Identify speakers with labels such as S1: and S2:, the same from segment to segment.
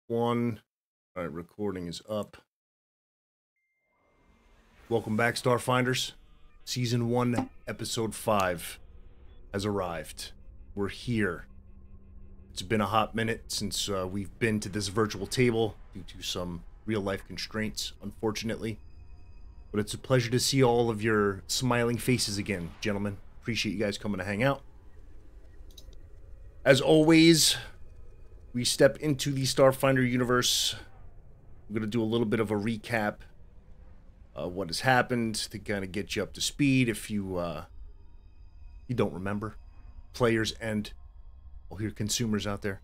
S1: One. All right, recording is up. Welcome back, Starfinders. Season 1, Episode 5 has arrived. We're here. It's been a hot minute since we've been to this virtual table due to some real-life constraints, unfortunately. But it's a pleasure to see all of your smiling faces again, gentlemen. Appreciate you guys coming to hang out. As always, we step into the Starfinder universe. I'm going to do a little bit of a recap of what has happened to kind of get you up to speed if you don't remember. Players and your consumers out there.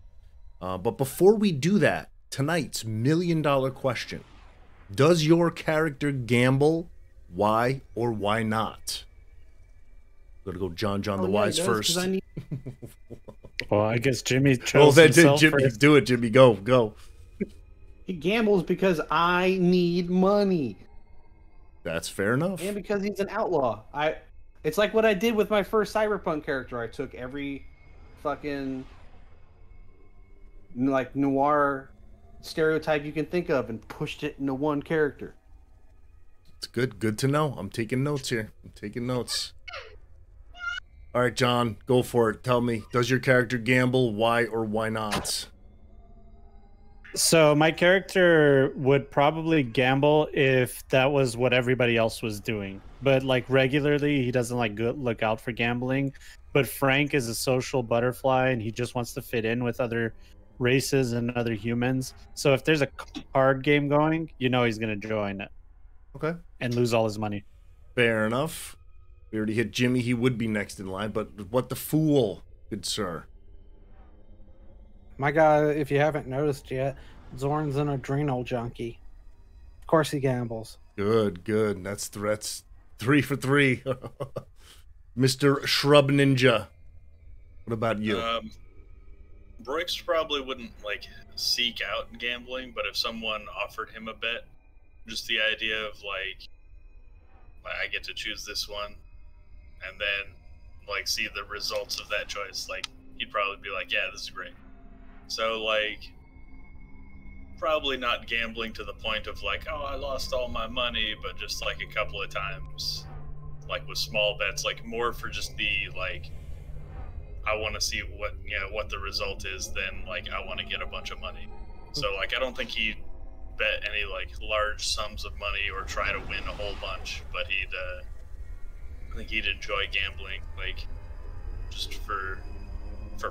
S1: But before we do that, tonight's million-dollar question. Does your character gamble? Why or why not? We're going to go John the Wise first.
S2: Well, I guess Jimmy chose himself
S1: Jimmy,
S2: first.
S1: do it, Jimmy. Go.
S3: He gambles because I need money.
S1: That's fair enough.
S3: And because he's an outlaw. It's like what I did with my first cyberpunk character. I took every fucking like noir stereotype you can think of and pushed it into one character.
S1: It's good to know. I'm taking notes here. All right, John, go for it. Tell me, does your character gamble? Why or why not?
S2: So my character would probably gamble if that was what everybody else was doing. But like regularly, he doesn't like look out for gambling. But Frank is a social butterfly and he just wants to fit in with other races and other humans. So if there's a card game going, you know he's going to join it.
S1: Okay.
S2: And lose all his money.
S1: Fair enough. We already hit Jimmy. He would be next in line. But what the fool, good sir?
S4: My guy, if you haven't noticed yet, Zorn's an adrenal junkie. Of course he gambles.
S1: Good. That's 3 for 3. Mr. Shrub Ninja. What about you?
S5: Brooks probably wouldn't like seek out gambling, but if someone offered him a bet, just the idea of like I get to choose this one and then like see the results of that choice, like he'd probably be like, yeah, this is great. So like probably not gambling to the point of like, oh, I lost all my money, but just like a couple of times, like with small bets, like more for just the like I want to see what the result is than like I want to get a bunch of money. So like I don't think he'd bet any like large sums of money or try to win a whole bunch, but I think he'd enjoy gambling like just for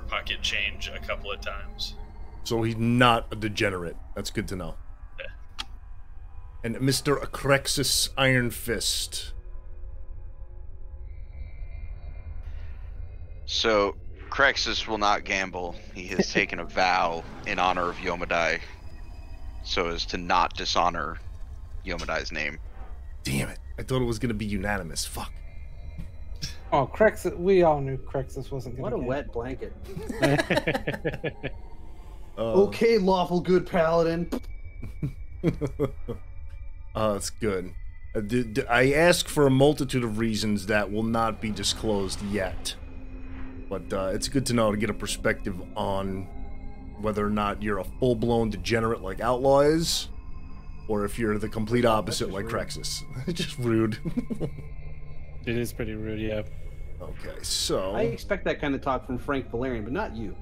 S5: pocket change a couple of times.
S1: So he's not a degenerate. That's good to know.
S5: Yeah.
S1: And Mr. Acrexis Iron Fist.
S6: So, Crexus will not gamble. He has taken a vow in honor of Yomadai so as to not dishonor Yomadai's name.
S1: Damn it. I thought it was going to be unanimous. Fuck.
S4: Oh, Crexus, we all knew Crexus wasn't going to
S3: What a wet blanket.
S1: Oh,
S3: Okay, lawful good paladin.
S1: that's good. I ask for a multitude of reasons that will not be disclosed yet. But it's good to know to get a perspective on whether or not you're a full-blown degenerate like Outlaw is, or if you're the complete opposite like Crexus. It's just rude.
S2: It is pretty rude, yeah.
S1: Okay, so...
S3: I expect that kind of talk from Frank Valerian, but not you.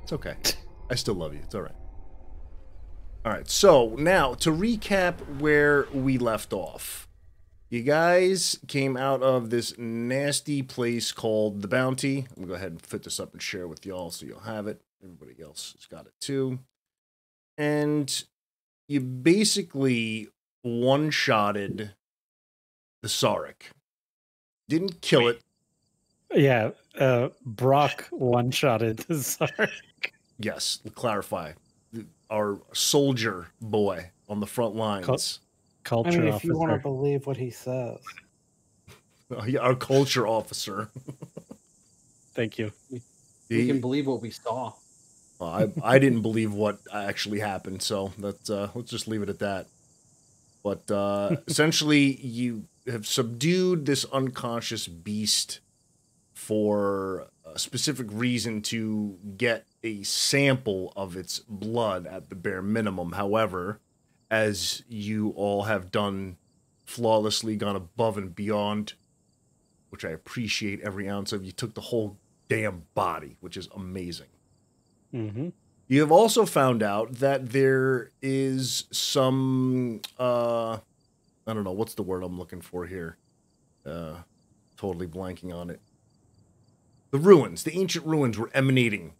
S1: It's okay. I still love you. It's alright. Alright, so now, to recap where we left off. You guys came out of this nasty place called The Bounty. I'm going to go ahead and fit this up and share with y'all so you'll have it. Everybody else has got it too. And you basically one-shotted the Sarek. Didn't kill it.
S2: Yeah, Brock one-shotted the Sark.
S1: Yes, to clarify. Our soldier boy on the front lines.
S2: Culture
S4: I mean, if
S2: officer.
S4: you want to believe what he says.
S1: Our culture officer.
S2: Thank you.
S3: We can believe what we saw.
S1: I didn't believe what actually happened, so let's just leave it at that. But essentially, you have subdued this unconscious beast for a specific reason to get a sample of its blood at the bare minimum. However, as you all have done flawlessly, gone above and beyond, which I appreciate every ounce of, you took the whole damn body, which is amazing.
S2: Mm-hmm.
S1: You have also found out that there is some, I don't know, what's the word I'm looking for here? Totally blanking on it. The ruins, the ancient ruins were emanating,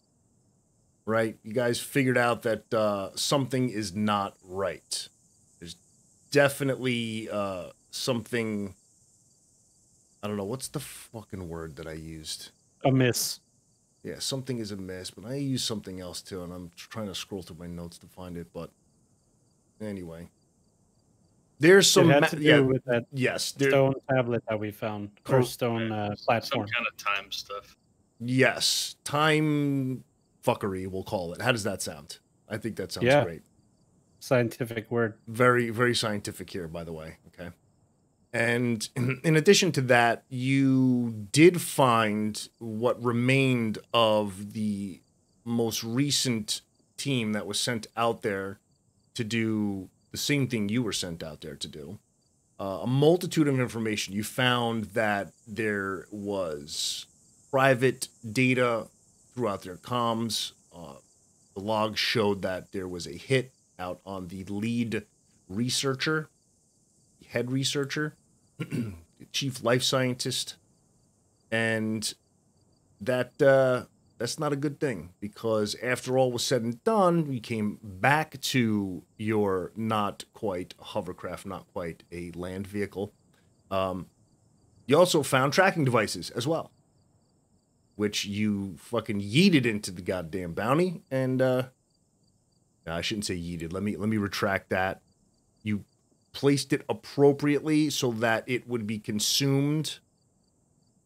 S1: right? You guys figured out that something is not right. There's definitely something, I don't know, what's the fucking word that I used?
S2: Amiss.
S1: Yeah, something is amiss, but I use something else too, and I'm trying to scroll through my notes to find it, but anyway. There's some...
S2: It had to do with that stone tablet that we found, or stone platform.
S5: Some kind of time stuff.
S1: Yes, time fuckery, we'll call it. How does that sound? I think that sounds great.
S2: Scientific word.
S1: Very, very scientific here, by the way, okay? And in addition to that, you did find what remained of the most recent team that was sent out there to do the same thing you were sent out there to do. A multitude of information. You found that there was private data throughout their comms. The logs showed that there was a hit out on the lead researcher, the head researcher, the chief life scientist, and that's not a good thing, because after all was said and done, you came back to your not quite hovercraft, not quite a land vehicle. You also found tracking devices as well, which you fucking yeeted into the goddamn bounty, and no, I shouldn't say yeeted. Let me retract that. You placed it appropriately so that it would be consumed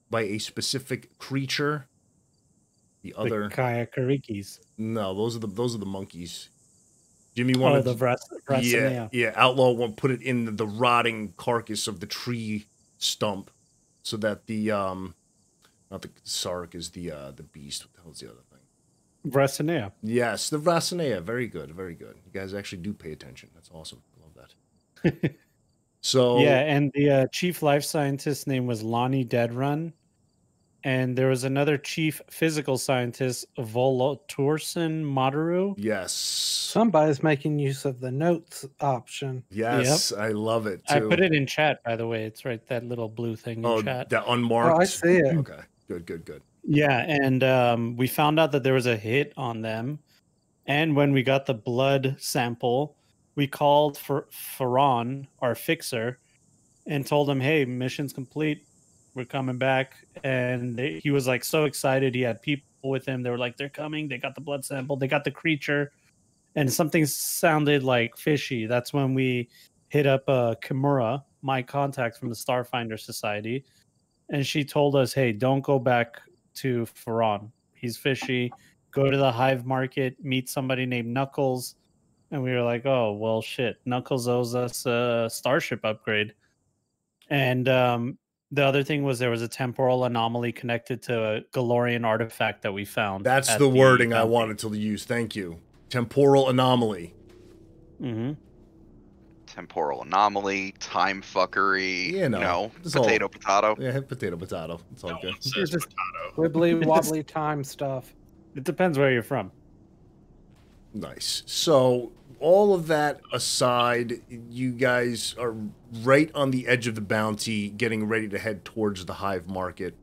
S1: by a specific creature. The other
S2: Kayakarikis.
S1: No, those are the monkeys. Jimmy wanted
S2: the
S1: yeah. Outlaw won't put it in the rotting carcass of the tree stump, so that the not the Sark is the beast. What the hell's the other thing?
S2: Vracinea.
S1: Yes, the Vracinea. Very good, very good. You guys actually do pay attention. That's awesome. I love that. So
S2: yeah, and the chief life scientist's name was Lonnie Deadrun, and there was another chief physical scientist, Volotursen Madaru.
S1: Yes.
S4: Somebody's making use of the notes option.
S1: Yes, yep. I love it too.
S2: I put it in chat, by the way. It's right, that little blue thing in chat.
S1: That unmarked.
S4: Oh, I see it.
S1: Okay, good.
S2: Yeah, and we found out that there was a hit on them, and when we got the blood sample, we called for Faron, our fixer, and told him, "Hey, mission's complete. We're coming back." And he was like so excited. He had people with him. They were like, "They're coming. They got the blood sample. They got the creature." And something sounded like fishy. That's when we hit up Kimura, my contact from the Starfinder Society, and she told us, "Hey, don't go back to Faron. He's fishy. Go to the Hive Market, meet somebody named Knuckles." And we were like, "Oh, well, shit. Knuckles owes us a starship upgrade." And the other thing was there was a temporal anomaly connected to a Galorian artifact that we found.
S1: That's the wording I wanted to use. Thank you. Temporal anomaly.
S2: Mm-hmm.
S6: Temporal anomaly, time fuckery, potato.
S1: Yeah, potato. It's all good.
S5: It's just
S4: wibbly wobbly time stuff.
S2: It depends where you're from.
S1: Nice. So, all of that aside, you guys are right on the edge of the bounty, getting ready to head towards the Hive Market.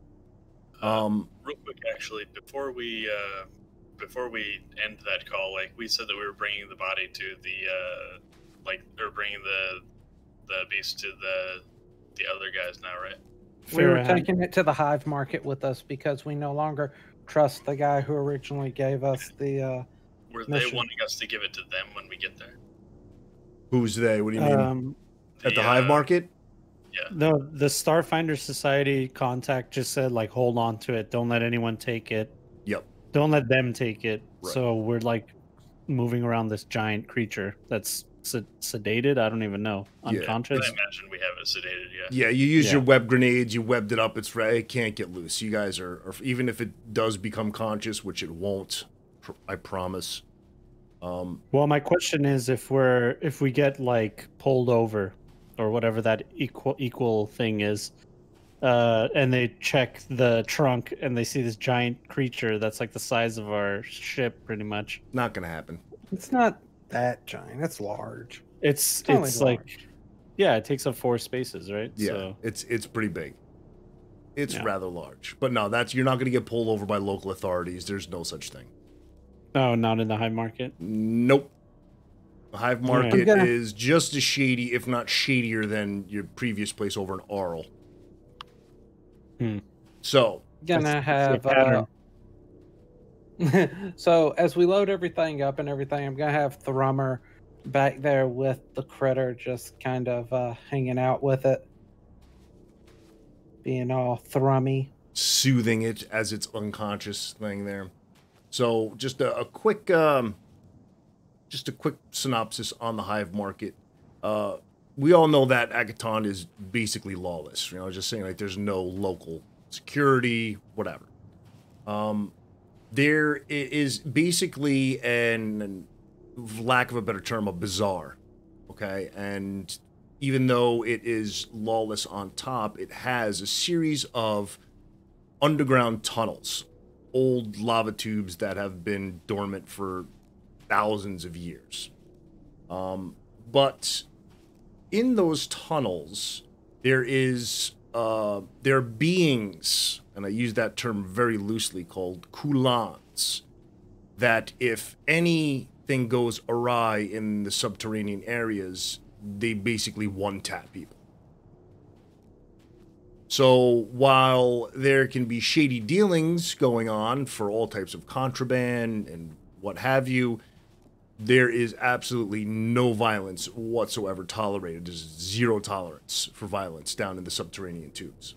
S5: Real quick, actually, before we end that call, like we said that we were bringing the body to or bringing the beast to the other guys now, right?
S4: We were taking it to the Hive Market with us because we no longer trust the guy who originally gave us the
S5: Were they wanting us to give it to them when we get there?
S1: Who's they? What do you mean? At the Hive Market?
S5: Yeah.
S2: No, the Starfinder Society contact just said, like, hold on to it. Don't let anyone take it.
S1: Yep.
S2: Don't let them take it.
S1: Right.
S2: So we're, like, moving around this giant creature that's sedated. I don't even know. Unconscious.
S5: I imagine we have it sedated.
S1: Yeah, you use your web grenades. You webbed it up. It can't get loose. You guys are, even if it does become conscious, which it won't, I promise.
S2: Well, my question is, if we get like pulled over, or whatever that equal thing is, and they check the trunk and they see this giant creature that's like the size of our ship, pretty much.
S1: Not gonna happen.
S4: It's not that giant. It's large.
S2: It's
S4: only
S2: like,
S4: large.
S2: yeah, it takes up 4 spaces, right?
S1: Yeah,
S2: So,
S1: it's pretty big. It's
S2: Yeah.
S1: rather large, but no, you're not gonna get pulled over by local authorities. There's no such thing.
S2: oh, not in the hive market.
S1: Nope. The Hive
S2: All right.
S1: Market
S4: I'm gonna-
S1: is just as shady, if not shadier, than your previous place over in Arl.
S2: Hmm.
S1: So,
S4: Gonna
S2: That's
S4: have
S2: the
S4: so as we load everything up and everything, I'm gonna have Thrummer back there with the critter, just kind of hanging out with it, being all thrummy.
S1: soothing it as its unconscious thing there. So, just a quick synopsis on the Hive Market. We all know that Agaton is basically lawless. You know, just saying, like, there's no local security, whatever. There is basically an lack of a better term, a bazaar. Okay, and even though it is lawless on top, it has a series of underground tunnels, old lava tubes that have been dormant for thousands of years. But in those tunnels, there are beings, and I use that term very loosely, called Kulans, that if anything goes awry in the subterranean areas, they basically one-tap people. So while there can be shady dealings going on for all types of contraband and what have you, there is absolutely no violence whatsoever tolerated. There's zero tolerance for violence down in the subterranean tubes.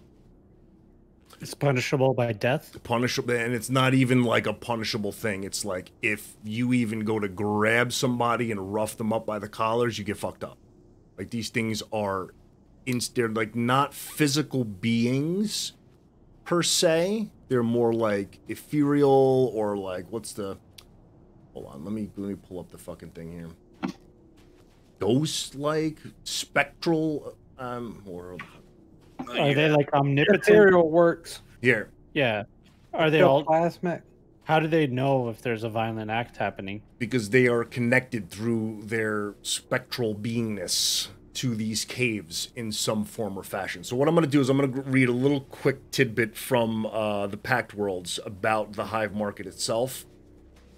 S2: It's punishable by death.
S1: Punishable, and it's not even like a punishable thing. It's like if you even go to grab somebody and rough them up by the collars, you get fucked up. Like, these things are they're like not physical beings per se. They're more like ethereal, or like, what's the... Hold on, let me pull up the fucking thing here. Ghost-like, spectral, or...
S2: Are they like omnipotent?
S4: Ethereal works.
S1: Here.
S2: Yeah. Are they
S4: Still
S2: all?
S4: plasmic.
S2: How do they know if there's a violent act happening?
S1: Because they are connected through their spectral beingness to these caves in some form or fashion. So what I'm going to do is I'm going to read a little quick tidbit from the Pact Worlds about the Hive Market itself.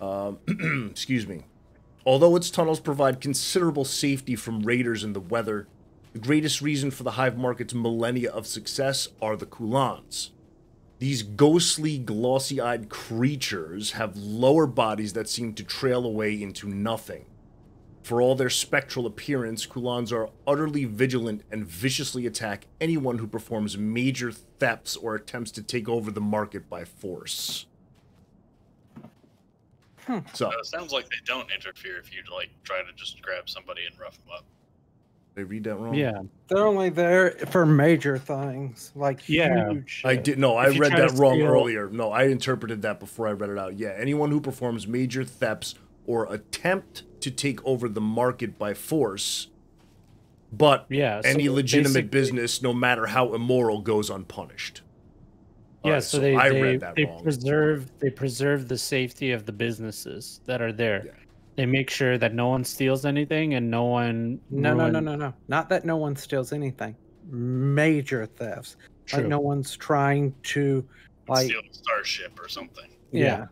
S1: Excuse me. Although its tunnels provide considerable safety from raiders and the weather, the greatest reason for the Hive Market's millennia of success are the Kulans. These ghostly, glossy-eyed creatures have lower bodies that seem to trail away into nothing. For all their spectral appearance, Kulans are utterly vigilant and viciously attack anyone who performs major thefts or attempts to take over the market by force. So,
S5: It sounds like they don't interfere if you like try to just grab somebody and rough them up.
S1: did I read that wrong?
S2: Yeah.
S4: They're only there for major things, like
S2: Yeah.
S4: huge.
S1: I
S4: shit.
S1: did no. I
S2: If you
S1: read
S2: try to
S1: that wrong
S2: steal-
S1: earlier. No, I interpreted that before I read it out. Yeah, anyone who performs major thefts or attempt to take over the market by force, but
S2: Yeah.
S1: any
S2: so
S1: legitimate
S2: basically-
S1: business, no matter how immoral, goes unpunished.
S2: Yeah.
S1: Alright,
S2: So
S1: I
S2: they
S1: read that
S2: they
S1: wrong.
S2: preserve the safety of the businesses that are there.
S1: Yeah.
S2: They make sure that no one steals anything and no one.
S4: No. Not that no one steals anything. Major thefts.
S2: True.
S4: Like no one's trying to, like,
S5: Steal a starship or something.
S4: yeah.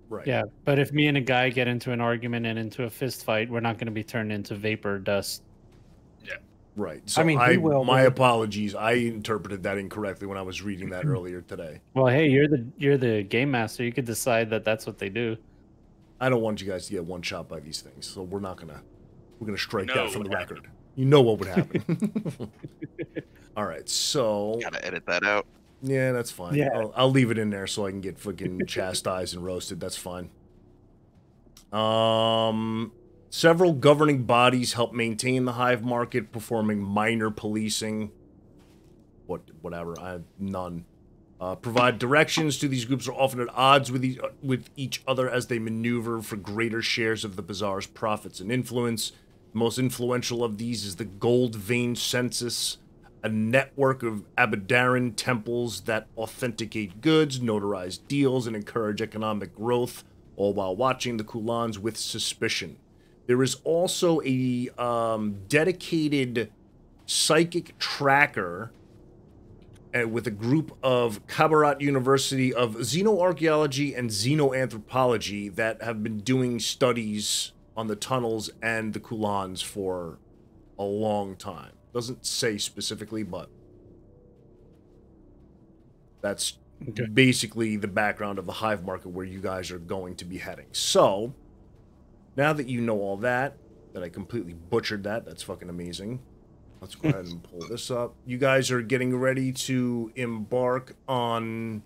S1: Right.
S2: Yeah, but if me and a guy get into an argument and into a fist fight, we're not going to be turned into vapor dust.
S1: Right. So
S4: I mean, he will
S1: my
S4: be.
S1: apologies. I interpreted that incorrectly when I was reading that earlier today.
S2: Well, hey, you're the game master. You could decide that that's what they do.
S1: I don't want you guys to get one shot by these things, so we're gonna strike
S5: No,
S1: that from
S5: what
S1: the record. You know what would happen. All right, so
S6: Gotta edit that out.
S1: yeah, that's fine.
S2: Yeah.
S1: I'll leave it in there so I can get fucking chastised and roasted. That's fine. Several governing bodies help maintain the Hive Market, performing minor policing. Whatever. I have none. Provide directions to these groups are often at odds with each other as they maneuver for greater shares of the bazaar's profits and influence. The most influential of these is the Gold Vein Census, a network of Abadarran temples that authenticate goods, notarize deals, and encourage economic growth, all while watching the Kulans with suspicion. There is also a dedicated psychic tracker with a group of Kabarat University of Xenoarchaeology and Xenoanthropology that have been doing studies on the tunnels and the Kulans for a long time. Doesn't say specifically, but that's basically the background of the hive market where you guys are going to be heading. So, now that you know all that I completely butchered that's fucking amazing. Let's go ahead and pull this up. You guys are getting ready to embark on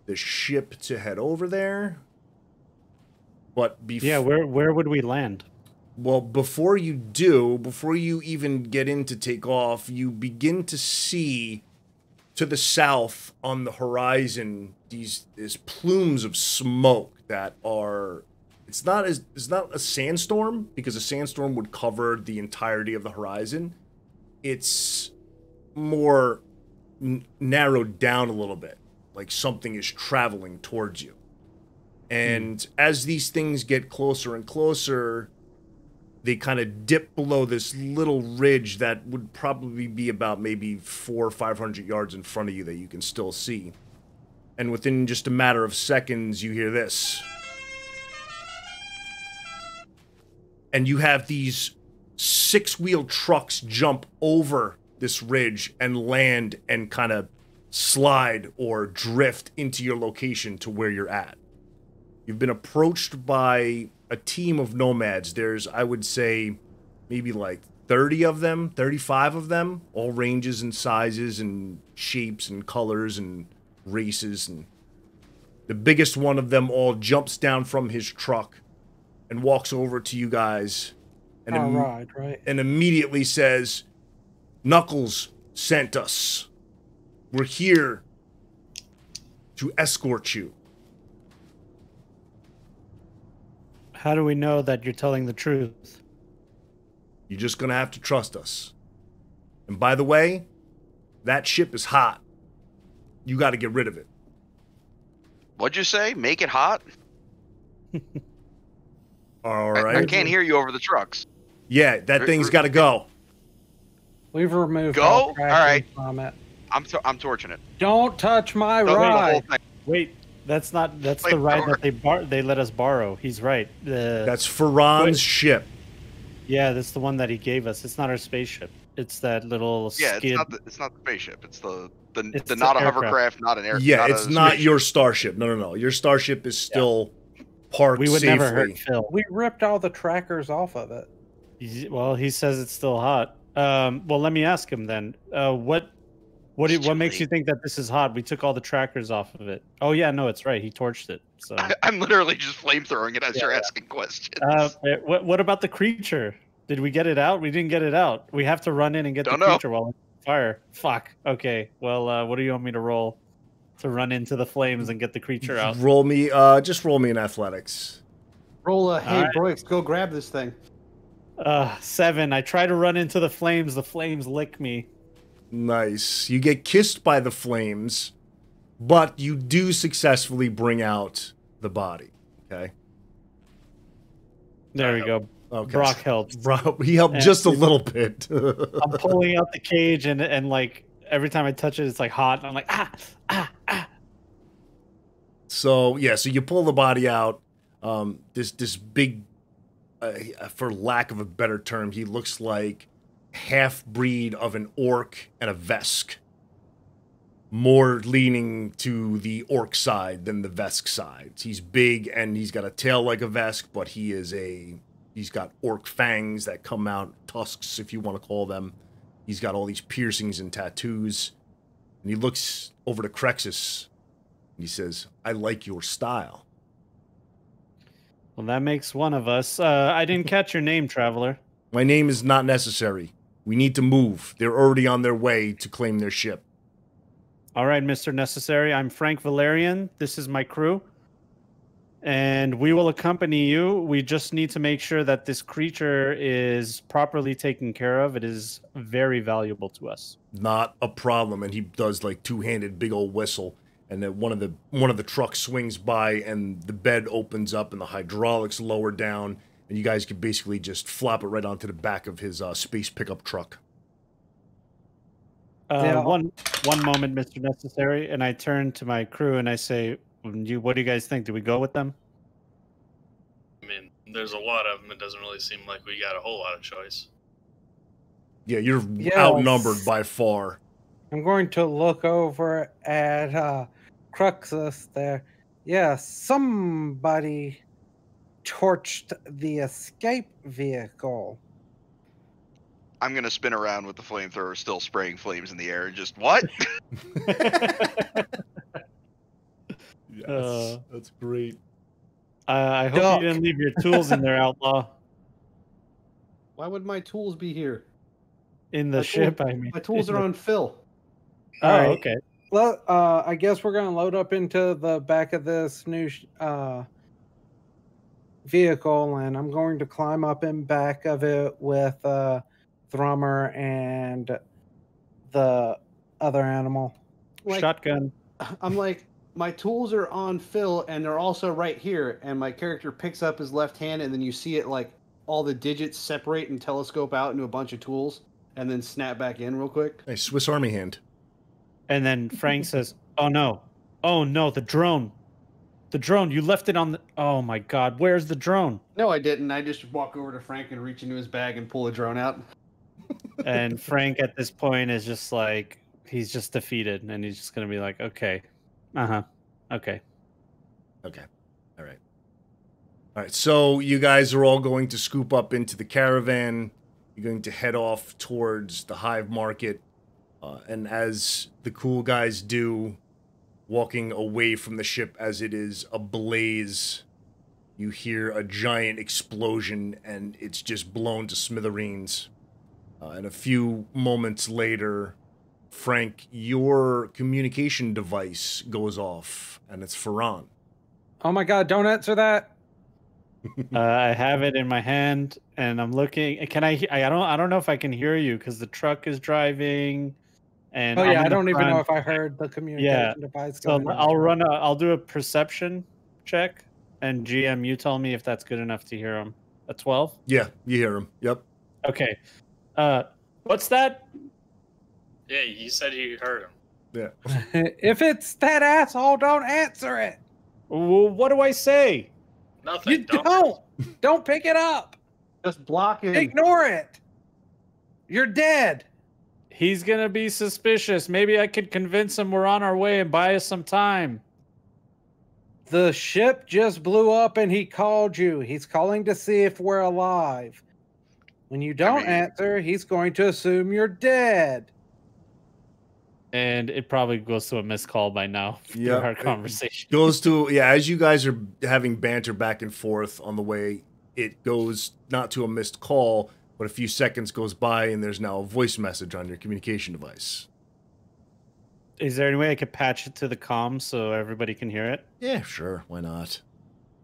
S1: the ship to head over there. But
S2: yeah, where would we land?
S1: Well, before you do, before you even get in to take off, you begin to see to the south on the horizon these plumes of smoke that are. It's not a sandstorm, because a sandstorm would cover the entirety of the horizon. It's more narrowed down a little bit, like something is traveling towards you. And as these things get closer and closer, they kind of dip below this little ridge that would probably be about maybe 400 or 500 yards in front of you that you can still see. And within just a matter of seconds, you hear this. And you have these 6-wheel trucks jump over this ridge and land and kind of slide or drift into your location to where you're at. You've been approached by a team of nomads. There's, I would say, maybe like 30 of them, 35 of them, all ranges and sizes and shapes and colors and races. And the biggest one of them all jumps down from his truck and walks over to you guys and, and immediately says, "Knuckles sent us. We're here to escort you."
S2: How do we know that you're telling the truth?
S1: You're just gonna have to trust us. And by the way, that ship is hot. You gotta get rid of it.
S6: What'd you say? Make it hot?
S1: Alright.
S6: I can't hear you over the trucks.
S1: Yeah, that thing's gotta go.
S4: We've removed
S6: Go?
S4: all tracking
S6: Alright.
S4: from it.
S6: I'm torching it.
S4: Don't touch my
S6: Don't do the whole
S4: ride.
S6: thing.
S2: Wait, that's the
S6: Wait,
S2: ride that they let us borrow. He's right.
S1: That's Ferran's ship.
S2: Yeah, that's the one that he gave us. It's not our spaceship. It's that little
S6: Yeah,
S2: skid.
S6: it's not the spaceship. It's the
S2: It's
S6: not a
S2: aircraft.
S6: hovercraft, not an aircraft.
S1: Yeah, it's not your starship. No. Your starship is still parked
S2: We would
S1: safely.
S2: never hurt Phil.
S4: We ripped all the trackers off of it.
S2: Well, he says it's still hot. Well, let me ask him then. What makes you think that this is hot? We took all the trackers off of it. Oh yeah, no, it's right. He torched it. So
S6: I'm literally just flamethrowing it as you're asking questions.
S2: what about the creature? Did we get it out? We didn't get it out. We have to run in and get
S6: Don't
S2: the
S6: know.
S2: creature while it's on fire. Fuck. Okay. Well, what do you want me to roll to run into the flames and get the creature out?
S1: Just roll me in athletics.
S3: Roll a, hey,
S2: Alright.
S3: Broix, go grab this thing.
S2: 7. I try to run into the flames. The flames lick me.
S1: Nice. You get kissed by the flames, but you do successfully bring out the body. Okay.
S2: There we go.
S1: Okay.
S2: Brock helps.
S1: He helped just a little bit.
S2: I'm pulling out the cage and like every time I touch it, it's like hot. And I'm like, ah.
S1: So yeah, so you pull the body out. This big, for lack of a better term, he looks like half breed of an orc and a Vesk. More leaning to the orc side than the Vesk side. He's big and he's got a tail like a Vesk, but he's got orc fangs that come out, tusks if you want to call them. He's got all these piercings and tattoos. And he looks over to Crexus and he says, "I like your style."
S2: Well, that makes one of us. I didn't catch your name, traveler.
S1: My name is not necessary. We need to move. They're already on their way to claim their ship.
S2: All right, Mr. Necessary. I'm Frank Valerian. This is my crew. And we will accompany you. We just need to make sure that this creature is properly taken care of. It is very valuable to us.
S1: Not a problem. And he does like two-handed big old whistle. And then one of the trucks swings by and the bed opens up and the hydraulics lower down. And you guys could basically just flop it right onto the back of his space pickup truck.
S2: One moment, Mr. Necessary, and I turn to my crew and I say, what do you guys think? Do we go with them?
S5: I mean, there's a lot of them. It doesn't really seem like we got a whole lot of choice.
S1: Yeah, you're
S4: Yes.
S1: outnumbered by far.
S4: I'm going to look over at Cruxus there. Yeah, somebody torched the escape vehicle.
S6: I'm gonna spin around with the flamethrower still spraying flames in the air. Just what?
S1: Yes, that's great.
S2: I hope you didn't leave your tools in there, Outlaw.
S3: Why would my tools be here?
S2: In the ship, I mean.
S3: My tools are on Phil.
S2: Oh,
S4: All right.
S2: okay.
S4: Well, I guess we're going to load up into the back of this new vehicle, and I'm going to climb up in back of it with Thrummer and the other animal.
S3: Like,
S2: Shotgun.
S3: I'm like, my tools are on Phil, and they're also right here. And my character picks up his left hand, and then you see it like all the digits separate and telescope out into a bunch of tools, and then snap back in real quick.
S1: Nice Swiss Army hand.
S2: And then Frank says, oh no, the drone. The drone, you left it on the... Oh my god, where's the drone?
S3: No, I didn't. I just walk over to Frank and reach into his bag and pull a drone out.
S2: And Frank at this point is just like, he's just defeated. And he's just going to be like, okay. Okay.
S1: Okay. All right. All right. So you guys are all going to scoop up into the caravan. You're going to head off towards the Hive Market. And as the cool guys do, walking away from the ship as it is ablaze, you hear a giant explosion and it's just blown to smithereens. And a few moments later, Frank, your communication device goes off, and it's Ferran.
S4: Oh my god, don't answer that.
S2: I have it in my hand, and I'm looking. Can I don't know if I can hear you because the truck is driving. And
S4: Oh
S2: I'm
S4: yeah,
S2: in
S4: I
S2: the
S4: don't even know
S2: front.
S4: if I heard the communication device
S2: So
S4: going
S2: I'll do a perception check, and GM, you tell me if that's good enough to hear him. A 12?
S1: Yeah, you hear him. Yep.
S2: Okay. What's that?
S5: Yeah, he said he heard him.
S1: Yeah.
S4: If it's that asshole, don't answer it.
S2: Well, what do I say?
S5: Nothing.
S4: You don't pick it up.
S3: Just block him.
S4: Ignore it. You're dead.
S2: He's gonna be suspicious. Maybe I could convince him we're on our way and buy us some time.
S4: The ship just blew up and he called you. He's calling to see if we're alive. When you don't answer, he's going to assume you're dead.
S2: And it probably goes to a missed call by now through
S1: Yeah,
S2: our conversation.
S1: Goes to, yeah, as you guys are having banter back and forth on the way, it goes not to a missed call, but a few seconds goes by and there's now a voice message on your communication device.
S2: Is there any way I could patch it to the comms so everybody can hear it?
S1: Yeah, sure. Why not?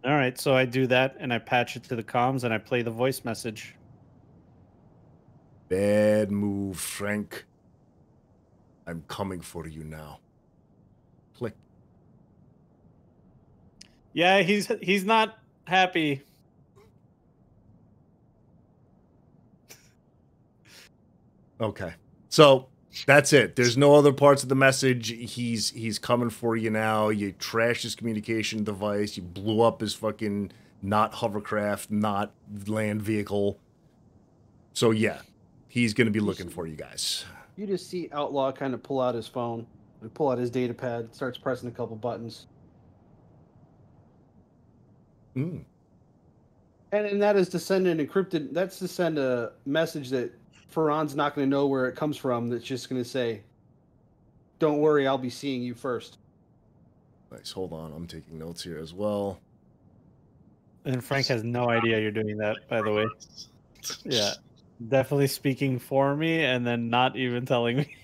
S2: All right, so I do that and I patch it to the comms and I play the voice message.
S1: Bad move, Frank. I'm coming for you now. Click.
S2: Yeah, he's not happy.
S1: Okay. So that's it. There's no other parts of the message. He's coming for you now. You trashed his communication device. You blew up his fucking not hovercraft, not land vehicle. So yeah, he's gonna be looking for you guys.
S3: You just see Outlaw kind of pull out his phone, pull out his data pad, starts pressing a couple buttons.
S1: Mm.
S3: And that is to send an encrypted, that's to send a message that Ferran's not going to know where it comes from. That's just going to say, don't worry, I'll be seeing you first.
S1: Nice. Hold on. I'm taking notes here as well.
S2: And Frank has no idea you're doing that, by the way. Yeah. Definitely speaking for me and then not even telling me.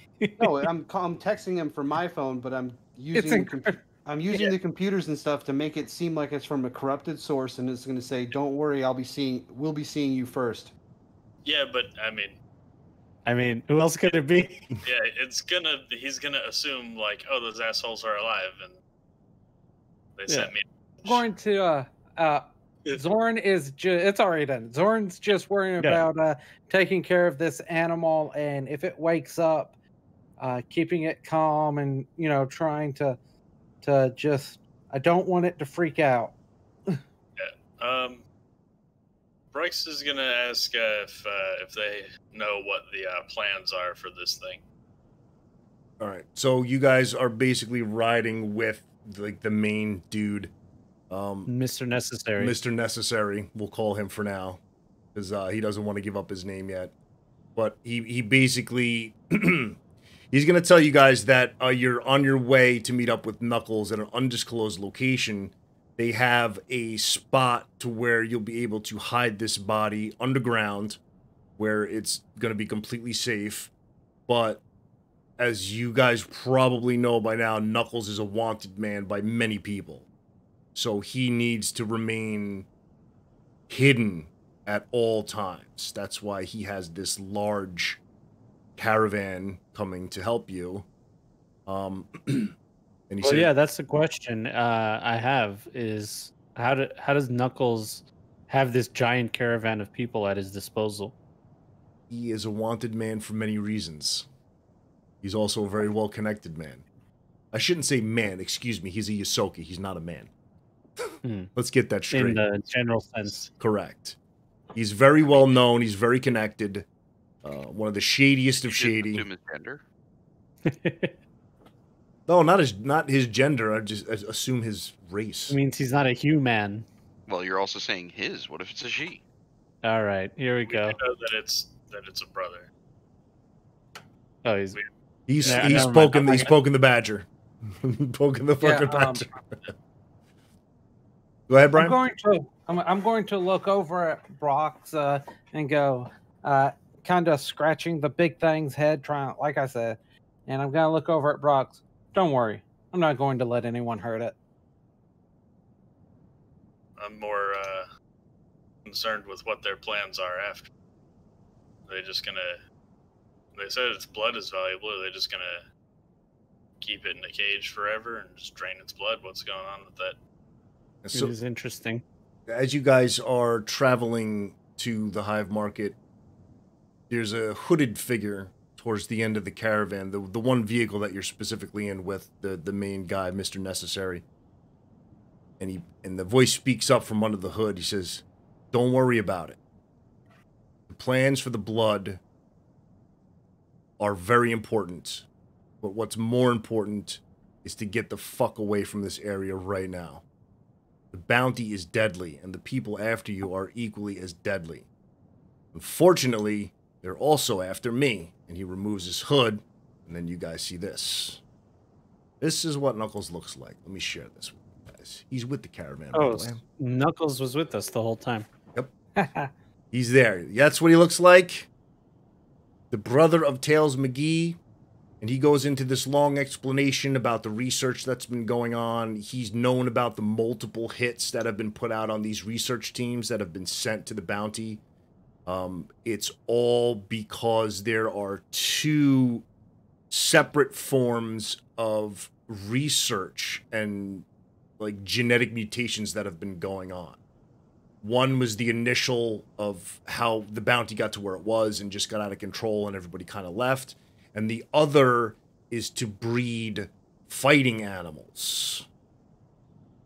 S3: No, I'm texting him from my phone, but I'm using the computers and stuff to make it seem like it's from a corrupted source, and it's going to say, "Don't worry, we'll be seeing you first."
S5: Yeah, but
S2: I mean, who else could it be?
S5: yeah, he's gonna assume like, oh, those assholes are alive, and they sent me.
S4: I'm going to Zorn is it's already done. Zorn's just worrying about taking care of this animal, and if it wakes up, keeping it calm, and trying to just, I don't want it to freak out.
S5: Bryce is gonna ask if they know what the plans are for this thing.
S1: All right, so you guys are basically riding with like the main dude,
S2: Mr. Necessary.
S1: Mr. Necessary. We'll call him for now, because he doesn't want to give up his name yet. But he basically he's gonna tell you guys that you're on your way to meet up with Knuckles at an undisclosed location. They have a spot to where you'll be able to hide this body underground, where it's going to be completely safe. But as you guys probably know by now, Knuckles is a wanted man by many people. So he needs to remain hidden at all times. That's why he has this large caravan coming to help you. And he said,
S2: yeah, that's the question I have is how does Knuckles have this giant caravan of people at his disposal?
S1: He is a wanted man for many reasons. He's also a very well-connected man. I shouldn't say man, excuse me. He's a Yosoki. He's not a man. Let's get that straight.
S2: In the general sense.
S1: Correct. He's very well known. He's very connected. One of the shadiest of shady.
S6: Assume his gender?
S1: No, not his gender. I just assume his race.
S2: It means he's not a human.
S6: Well, you're also saying his. What if it's a she?
S2: All right, here we go.
S5: We know that it's a brother.
S2: Oh,
S1: he's
S2: never
S1: spoken.
S2: mind.
S1: He's spoken the badger. Poking the fucking badger. Go ahead, Brian.
S4: I'm going to look over at Brock's and go, kind of scratching the big thing's head, trying, like I said, and I'm gonna look over at Brock's. Don't worry, I'm not going to let anyone hurt it.
S5: I'm more concerned with what their plans are after. They said its blood is valuable. Are they just gonna keep it in a cage forever and just drain its blood? What's going on with that?
S1: So,
S2: it is interesting.
S1: as you guys are traveling to the Hive Market, there's a hooded figure towards the end of the caravan, the one vehicle that you're specifically in with the main guy, Mr. Necessary. And the voice speaks up from under the hood. He says, "Don't worry about it. The plans for the blood are very important, but what's more important is to get the fuck away from this area right now. The bounty is deadly, and the people after you are equally as deadly. Unfortunately, they're also after me." And he removes his hood, and then you guys see this. This is what Knuckles looks like. Let me share this with you guys. He's with the caravan.
S2: Oh, Knuckles was with us the whole time.
S1: Yep. He's there. That's what he looks like. The brother of Tails McGee. And he goes into this long explanation about the research that's been going on. He's known about the multiple hits that have been put out on these research teams that have been sent to the bounty. It's all because there are two separate forms of research and like genetic mutations that have been going on. One was the initial of how the bounty got to where it was and just got out of control and everybody kind of left. And the other is to breed fighting animals.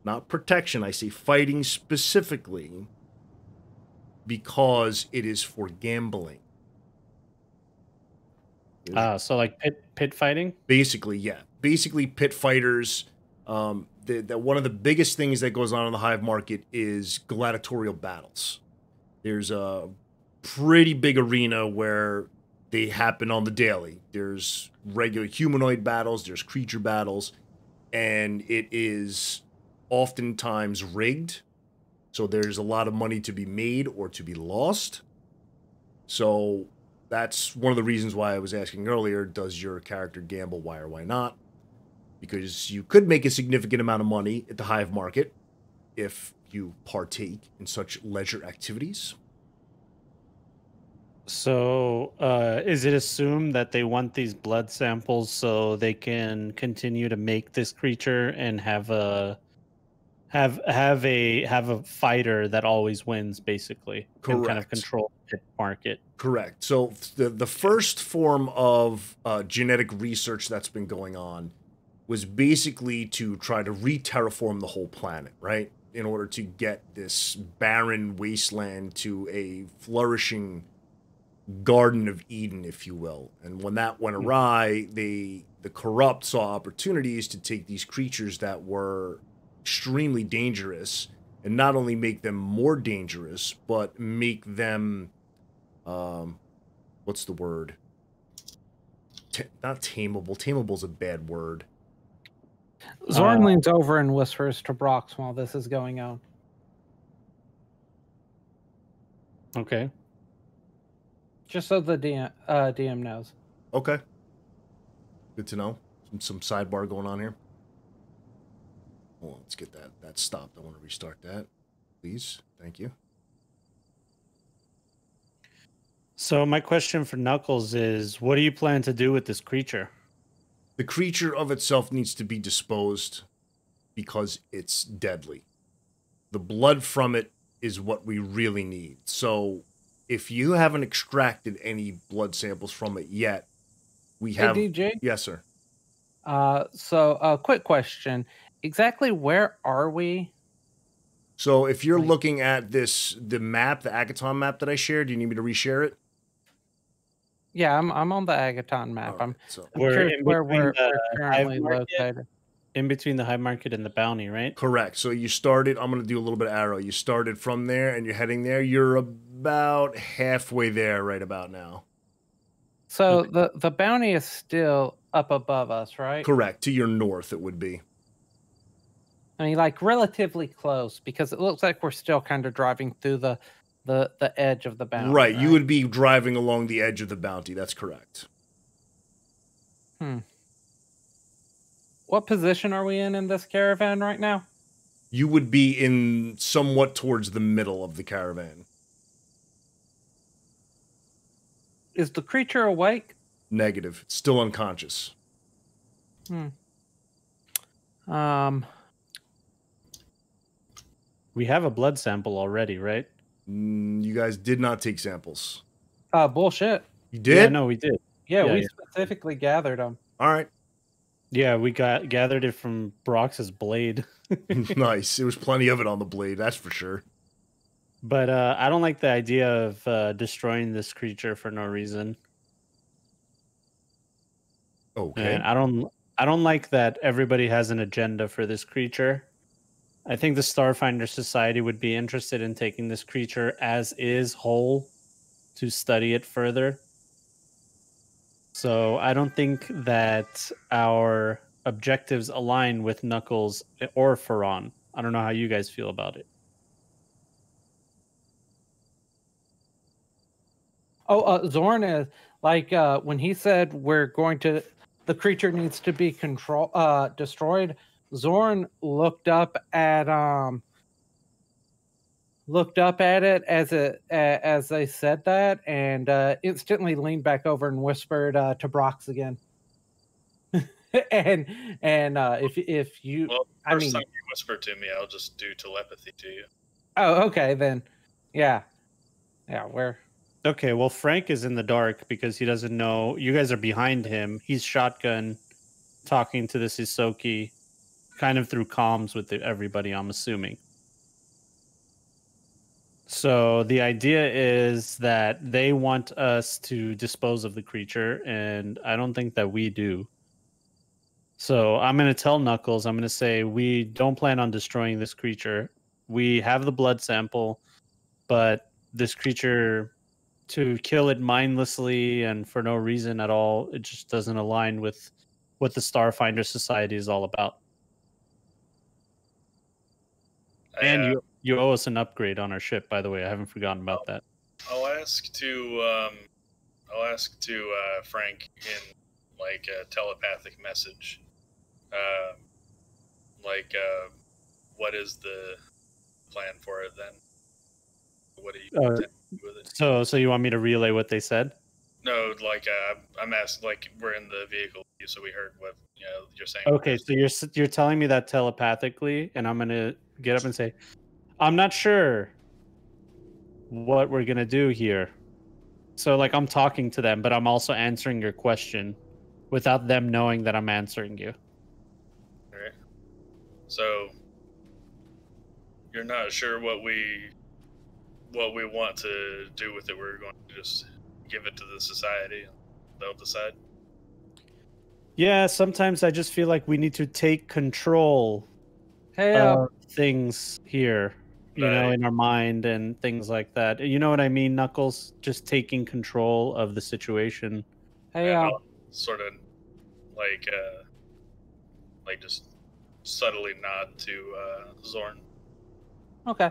S1: Not protection, I say fighting specifically, because it is for gambling.
S2: So like pit fighting?
S1: Basically, yeah. Basically, pit fighters. One of the biggest things that goes on in the Hive Market is gladiatorial battles. There's a pretty big arena where they happen on the daily. There's regular humanoid battles, there's creature battles, and it is oftentimes rigged. So there's a lot of money to be made or to be lost. So that's one of the reasons why I was asking earlier, does your character gamble, why or why not? Because you could make a significant amount of money at the hive market if you partake in such leisure activities.
S2: So, is it assumed that they want these blood samples so they can continue to make this creature and have a fighter that always wins, basically, and kind of
S1: Correct.
S2: control the market?
S1: Correct. So the first form of genetic research that's been going on was basically to try to re-terraform the whole planet, right? In order to get this barren wasteland to a flourishing Garden of Eden, if you will. And when that went awry, the corrupt saw opportunities to take these creatures that were extremely dangerous and not only make them more dangerous, but make them, what's the word? Not tameable. Tameable's a bad word.
S4: Zorn leans over and whispers to Brox while this is going on.
S2: Okay.
S4: Just so the DM knows.
S1: Okay. Good to know. Some sidebar going on here. Hold on, let's get that stopped. I want to restart that, please. Thank you.
S2: So my question for Knuckles is, what do you plan to do with this creature?
S1: The creature of itself needs to be disposed because it's deadly. The blood from it is what we really need. So if you haven't extracted any blood samples from it yet, we have...
S4: Hey, DJ?
S1: Yes, sir.
S4: So, quick question. Exactly where are we?
S1: So if you're looking at the map, the Agaton map that I shared, do you need me to reshare it?
S4: Yeah, I'm on the Agaton map.
S1: Right,
S4: I'm
S2: we're
S4: curious where we're currently
S2: hive market,
S4: located.
S2: in between the hive market and the bounty, right?
S1: Correct. So you started, I'm going to do a little bit of arrow. You started from there and you're heading there. You're about halfway there right about now.
S4: So the bounty is still up above us, right?
S1: Correct. To your north, it would be.
S4: I mean, like relatively close, because it looks like we're still kind of driving through the edge of the bounty.
S1: Right. You would be driving along the edge of the bounty. That's correct.
S4: What position are we in this caravan right now?
S1: You would be in somewhat towards the middle of the caravan.
S4: Is the creature awake?
S1: Negative. It's still unconscious.
S2: We have a blood sample already, right?
S1: You guys did not take samples.
S4: Bullshit.
S1: You did?
S2: Yeah, no, we did.
S4: Yeah, we specifically gathered them.
S1: All right.
S2: Yeah, we gathered it from Brox's blade.
S1: Nice. There was plenty of it on the blade, that's for sure.
S2: But I don't like the idea of destroying this creature for no reason.
S1: Okay.
S2: And I don't like that everybody has an agenda for this creature. I think the Starfinder Society would be interested in taking this creature as is whole to study it further. So I don't think that our objectives align with Knuckles or Faron. I don't know how you guys feel about it.
S4: Zorn is like when he said the creature needs to be destroyed. Zorn looked up at it as they said that, and instantly leaned back over and whispered to Brox again. and if you,
S5: first time you whisper to me, I'll just do telepathy to you.
S4: Oh, okay then. Yeah. Where?
S2: Okay, well, Frank is in the dark because he doesn't know. You guys are behind him. He's shotgun talking to this Hisoki kind of through comms with everybody, I'm assuming. So the idea is that they want us to dispose of the creature, and I don't think that we do. So I'm going to tell Knuckles, I'm going to say, we don't plan on destroying this creature. We have the blood sample, but this creature, to kill it mindlessly and for no reason at all, it just doesn't align with what the Starfinder Society is all about. And you owe us an upgrade on our ship, by the way. I haven't forgotten about that.
S5: I'll ask to I'll ask to Frank in like a telepathic message. What is the plan for it then? What do you intend to do with it?
S2: So you want me to relay what they said?
S5: No, like I'm asking. Like we're in the vehicle, so we heard what you're saying.
S2: Okay, so you're telling me that telepathically, and I'm gonna get up and say, I'm not sure what we're gonna do here. So like I'm talking to them, but I'm also answering your question without them knowing that I'm answering you.
S5: All right. So you're not sure what we want to do with it. We're going to just give it to the society. They'll decide.
S2: Yeah, sometimes I just feel like we need to take control
S4: Hey,
S2: of things here, you know,
S5: Right.
S2: in our mind and things like that. You know what I mean, Knuckles? Just taking control of the situation.
S4: hey,
S5: And I'll sort of like just subtly nod to Zorn.
S4: okay.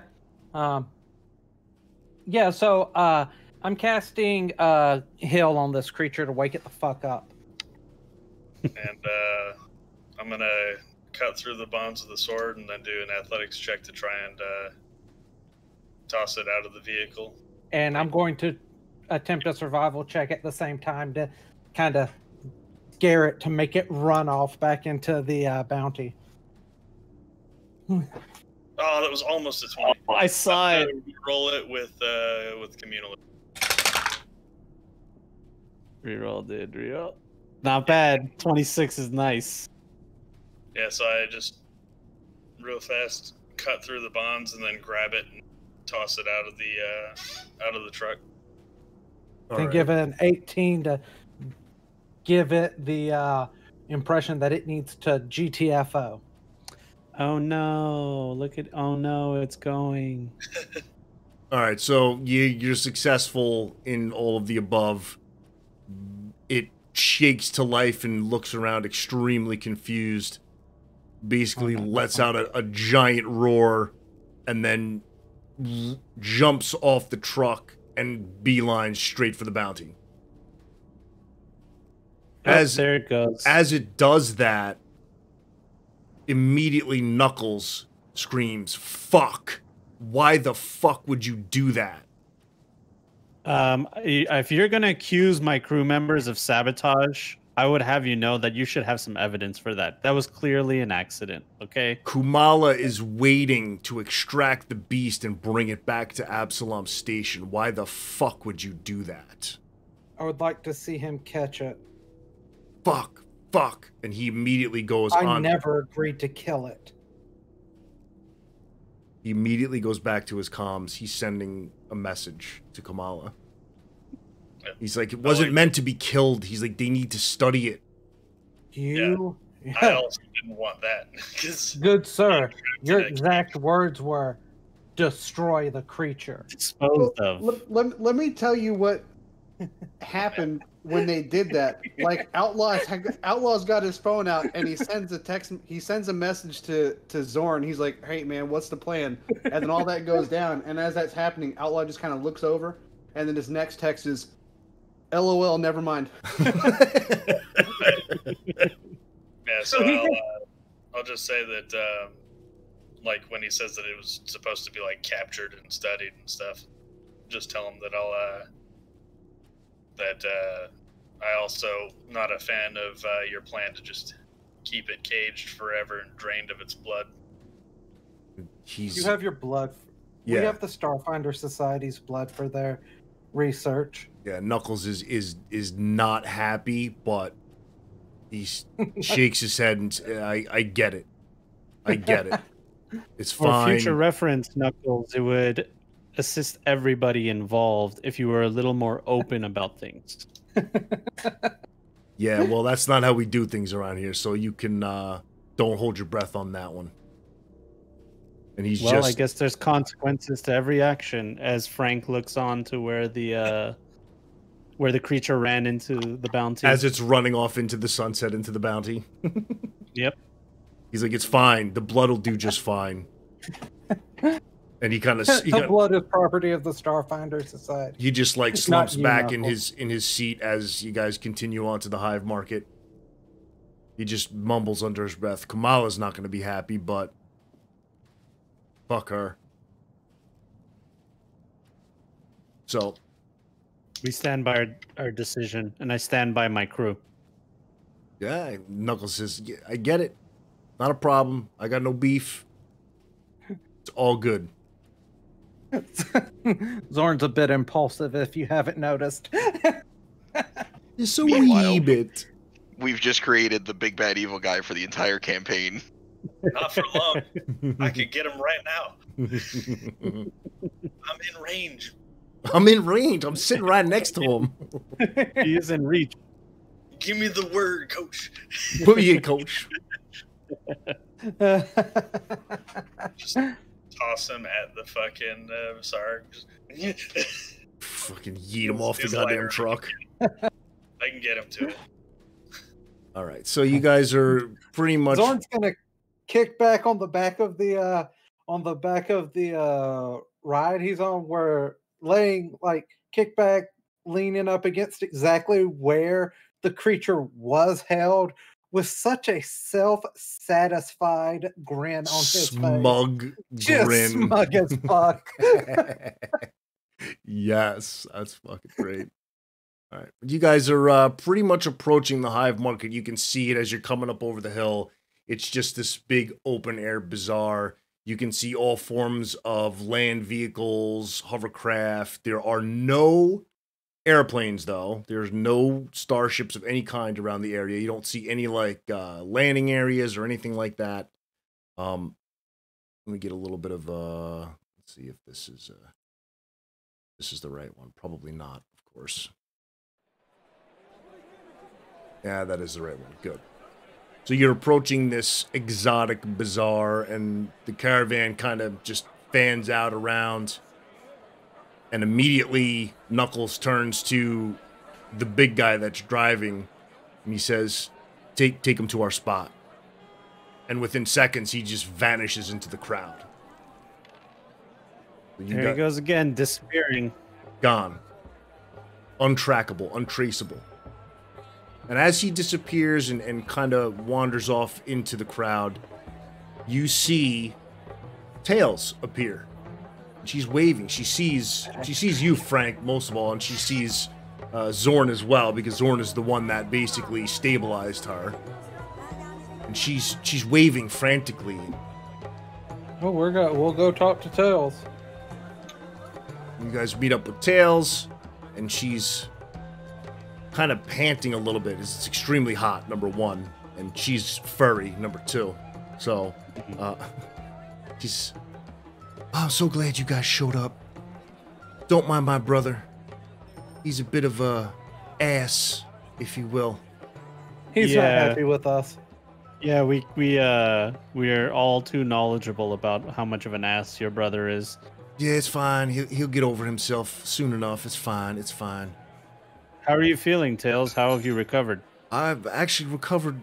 S4: Yeah, so I'm casting Heal on this creature to wake it the fuck up.
S5: And I'm gonna cut through the bonds of the sword and then do an athletics check to try and toss it out of the vehicle.
S4: And I'm going to attempt a survival check at the same time to kind of scare it to make it run off back into the bounty.
S5: Oh, that was almost a 20.
S2: I saw it.
S5: Roll it with communal.
S2: Reroll, dude. Reroll. Not bad. 26 is nice.
S5: Yeah, so I just real fast cut through the bonds and then grab it and toss it out of the truck.
S4: And give it an 18 to give it the impression that it needs to GTFO.
S2: Oh no! Look at it's going.
S1: All right, so you're successful in all of the above. It shakes to life and looks around extremely confused. Basically lets out a giant roar and then jumps off the truck and beelines straight for the bounty.
S2: There it goes.
S1: As it does that, immediately Knuckles screams, "Fuck! Why the fuck would you do that?"
S2: If you're gonna accuse my crew members of sabotage, I would have you know that you should have some evidence for that. That was clearly an accident, okay?
S1: Kumala is waiting to extract the beast and bring it back to Absalom Station. Why the fuck would you do that?
S4: I would like to see him catch it.
S1: Fuck. And he immediately goes
S4: I
S1: on.
S4: never agreed to kill it.
S1: He immediately goes back to his comms. He's sending a message to Kamala. He's like, it wasn't meant to be killed. He's like, they need to study it.
S5: I also didn't want that.
S4: Good sir, your exact words were, destroy the creature.
S2: Disposed of.
S3: Let me tell you what happened when they did that. Like Outlaw's got his phone out and he sends a text. He sends a message to Zorn. He's like, "Hey man, what's the plan?" And then all that goes down. And as that's happening, Outlaw just kind of looks over, and then his next text is, "LOL, never mind."
S5: Yeah, so I'll just say that, like when he says that it was supposed to be like captured and studied and stuff, just tell him that I also not a fan of your plan to just keep it caged forever and drained of its blood.
S4: You have your blood.
S1: Yeah.
S4: We have the Starfinder Society's blood for their research.
S1: Yeah, Knuckles is not happy, but he shakes his head and I get it. I get it. It's fine.
S2: For future reference, Knuckles, it would assist everybody involved if you were a little more open about things.
S1: Yeah, well, that's not how we do things around here, so you can don't hold your breath on that one. And he's
S2: well, I guess there's consequences to every action as Frank looks on to where the creature ran into the bounty.
S1: As it's running off into the sunset into the bounty.
S2: Yep.
S1: He's like, it's fine. The blood will do just fine. And he kind of
S4: The blood is property of the Starfinder Society.
S1: he just like
S4: Not
S1: slumps
S4: you,
S1: back
S4: Knuckles.
S1: in his seat as you guys continue on to the hive market. He just mumbles under his breath. Kamala's not going to be happy, but fuck her. So
S2: We stand by our decision, and I stand by my crew.
S1: yeah, Knuckles says, yeah, I get it. Not a problem. I got no beef. It's all good.
S4: Zorn's a bit impulsive, if you haven't noticed.
S1: Just a
S6: Meanwhile-
S1: wee bit.
S6: We've just created the big bad evil guy for the entire campaign.
S5: Not for long. I could get him right now. I'm in range.
S1: I'm in range. I'm sitting right next to him.
S2: He is in reach.
S5: Give me the word, coach.
S1: Put me in, coach.
S5: Just toss him at the fucking Sarg.
S1: Fucking yeet him off the
S5: His
S1: goddamn
S5: lair.
S1: truck.
S5: I can get him to it.
S1: All right, so you guys are pretty much.
S4: Zorn's gonna kick back on the back of the ride he's on, where laying like kick back, leaning up against exactly where the creature was held, with such a self-satisfied grin on his face.
S1: Smug
S4: Just
S1: grin.
S4: smug as fuck.
S1: Yes, that's fucking great. All right, you guys are pretty much approaching the hive market. You can see it as you're coming up over the hill. It's just this big open air bazaar. You can see all forms of land vehicles, hovercraft. There are no airplanes, though. There's no starships of any kind around the area. You don't see any like landing areas or anything like that. Let me get a little bit of let's see if this is the right one. Probably not, of course. Yeah, that is the right one. Good. So you're approaching this exotic bazaar, and the caravan kind of just fans out around. And immediately, Knuckles turns to the big guy that's driving, and he says, take him to our spot. And within seconds, he just vanishes into the crowd. So
S2: There he goes again, disappearing.
S1: Gone. Untrackable, untraceable. And as he disappears and kind of wanders off into the crowd, you see Tails appear. She's waving. She sees you, Frank, most of all, and she sees Zorn as well, because Zorn is the one that basically stabilized her. And she's waving frantically.
S4: Well, we'll go talk to Tails.
S1: You guys meet up with Tails, and she's kind of panting a little bit. It's extremely hot, number one, and she's furry, number two. So, she's... Oh, I'm so glad you guys showed up. Don't mind my brother. He's a bit of a ass, if you will.
S4: He's not happy with us.
S2: Yeah, we are all too knowledgeable about how much of an ass your brother is.
S1: Yeah, it's fine. He'll get over himself soon enough. It's fine. It's fine.
S2: How are you feeling, Tails? How have you recovered?
S1: I've actually recovered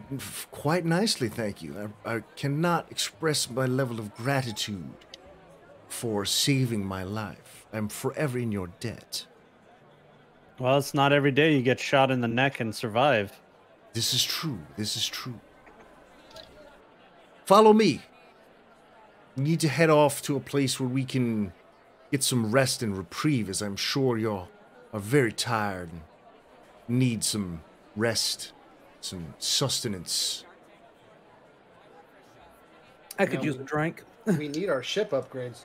S1: quite nicely, thank you. I cannot express my level of gratitude for saving my life. I'm forever in your debt.
S2: Well, it's not every day you get shot in the neck and survive.
S1: This is true. This is true. Follow me. We need to head off to a place where we can get some rest and reprieve, as I'm sure you are very tired and need some rest, some sustenance.
S4: I could use a drink.
S3: We need our ship upgrades.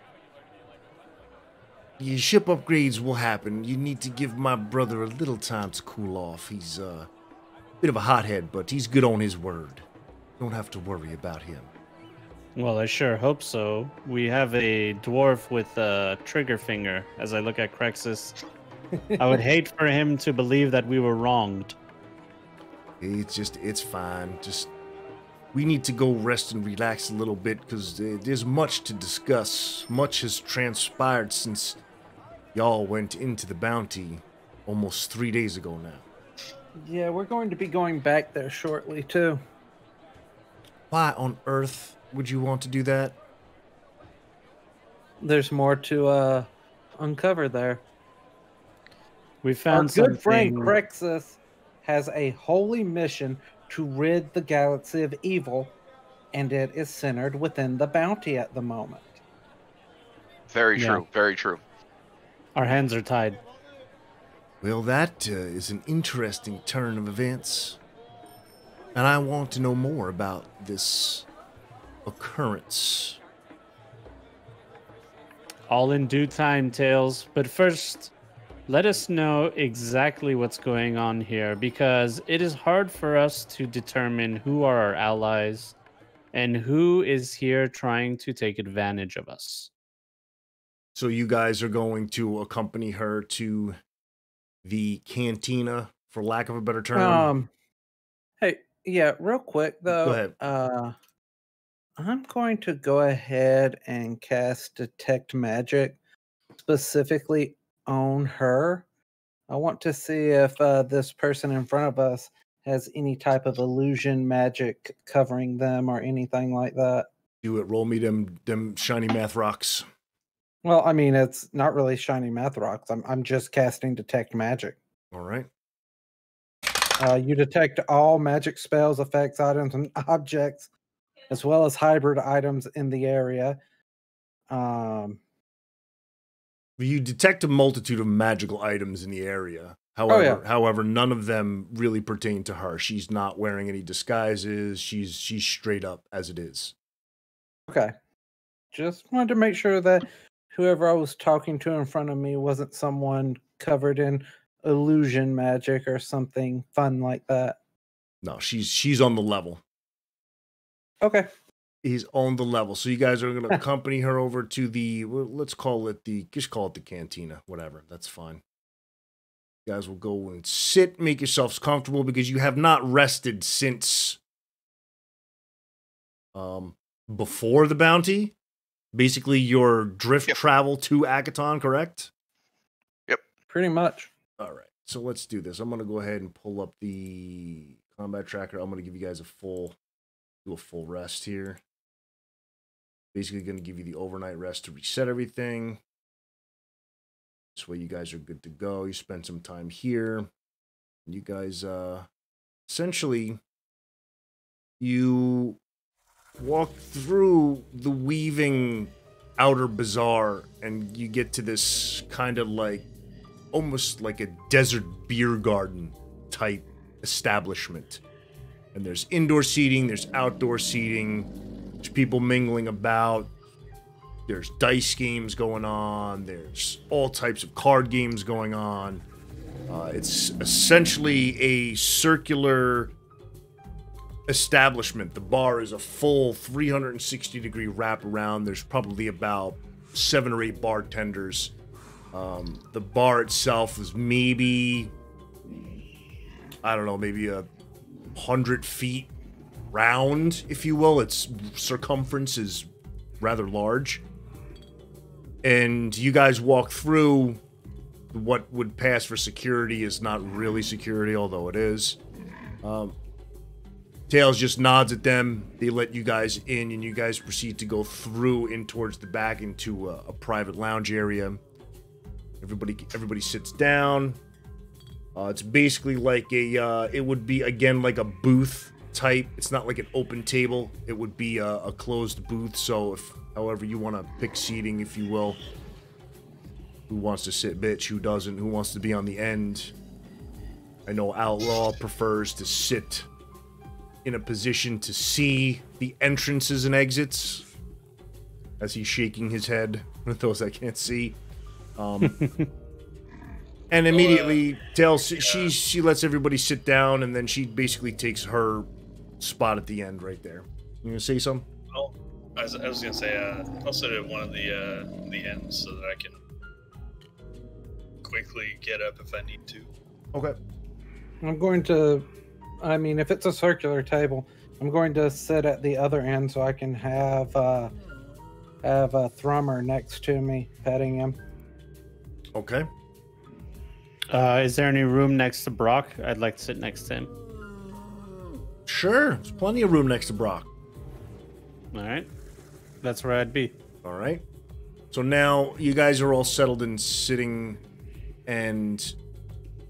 S1: Your ship upgrades will happen. You need to give my brother a little time to cool off. He's a bit of a hothead, but he's good on his word. Don't have to worry about him.
S2: Well, I sure hope so. We have a dwarf with a trigger finger, as I look at Crexus. I would hate for him to believe that we were wronged.
S1: It's fine. Just, we need to go rest and relax a little bit, because there's much to discuss. Much has transpired since y'all went into the bounty almost 3 days ago now.
S4: Yeah, we're going to be going back there shortly, too.
S1: Why on earth would you want to do that?
S4: there's more to uncover there.
S2: We
S4: Our
S2: found
S4: good friend
S2: something.
S4: Crexus has a holy mission to rid the galaxy of evil, and it is centered within the bounty at the moment.
S6: Very
S2: Yeah.
S6: true. Very true.
S2: Our hands are tied.
S1: Well, that is an interesting turn of events. And I want to know more about this occurrence.
S2: All in due time, Tails. But first, let us know exactly what's going on here, because it is hard for us to determine who are our allies and who is here trying to take advantage of us.
S1: So you guys are going to accompany her to the cantina, for lack of a better term?
S4: Hey, yeah, real quick though.
S1: Go ahead.
S4: I'm going to go ahead and cast Detect Magic specifically on her. I want to see if this person in front of us has any type of illusion magic covering them or anything like that.
S1: Do it. Roll me them shiny math rocks.
S4: Well, I mean, it's not really shiny math rocks. I'm just casting Detect Magic.
S1: All right.
S4: You detect all magic spells, effects, items, and objects, as well as hybrid items in the area.
S1: You detect a multitude of magical items in the area. However, none of them really pertain to her. She's not wearing any disguises. She's straight up as it is.
S4: Okay. Just wanted to make sure that whoever I was talking to in front of me wasn't someone covered in illusion magic or something fun like that.
S1: No, she's on the level.
S4: Okay.
S1: He's on the level. So you guys are going to accompany her over to the, let's call it just call it the cantina, whatever. That's fine. You guys will go and sit, make yourselves comfortable, because you have not rested since before the bounty. Basically, your drift travel to Akaton, correct?
S6: Yep.
S4: Pretty much.
S1: All right. So let's do this. I'm going to go ahead and pull up the combat tracker. I'm going to give you guys a full rest here. Basically going to give you the overnight rest to reset everything. This way you guys are good to go. You spend some time here. You guys, essentially, you walk through the weaving outer bazaar, and you get to this kind of like, almost like a desert beer garden type establishment. And there's indoor seating, there's outdoor seating, there's people mingling about, there's dice games going on, there's all types of card games going on. It's essentially a circular establishment. The bar is a full 360-degree wraparound. There's probably about 7 or 8 bartenders. The bar itself is maybe, I don't know, maybe 100 feet round, if you will. Its circumference is rather large. And you guys walk through. What would pass for security is not really security, although it is. Tails just nods at them. They let you guys in, and you guys proceed to go through in towards the back into a private lounge area. Everybody sits down. It's basically like it would be, again, like a booth type. It's not like an open table. It would be a closed booth. So however you want to pick seating, if you will. Who wants to sit, bitch? Who doesn't? Who wants to be on the end? I know Outlaw prefers to sit in a position to see the entrances and exits, as he's shaking his head with those that can't see. And immediately Tails, she lets everybody sit down, and then she basically takes her spot at the end right there. You gonna say something?
S5: Well, I was gonna say I'll sit at one of the ends so that I can quickly get up if I need to.
S1: Okay.
S4: I'm going to, I mean, if it's a circular table, I'm going to sit at the other end so I can have a Thrummer next to me, petting him.
S1: Okay.
S2: Is there any room next to Brock? I'd like to sit next to him.
S1: Sure. There's plenty of room next to Brock.
S2: All right. That's where I'd be.
S1: All right. So now you guys are all settled and sitting, and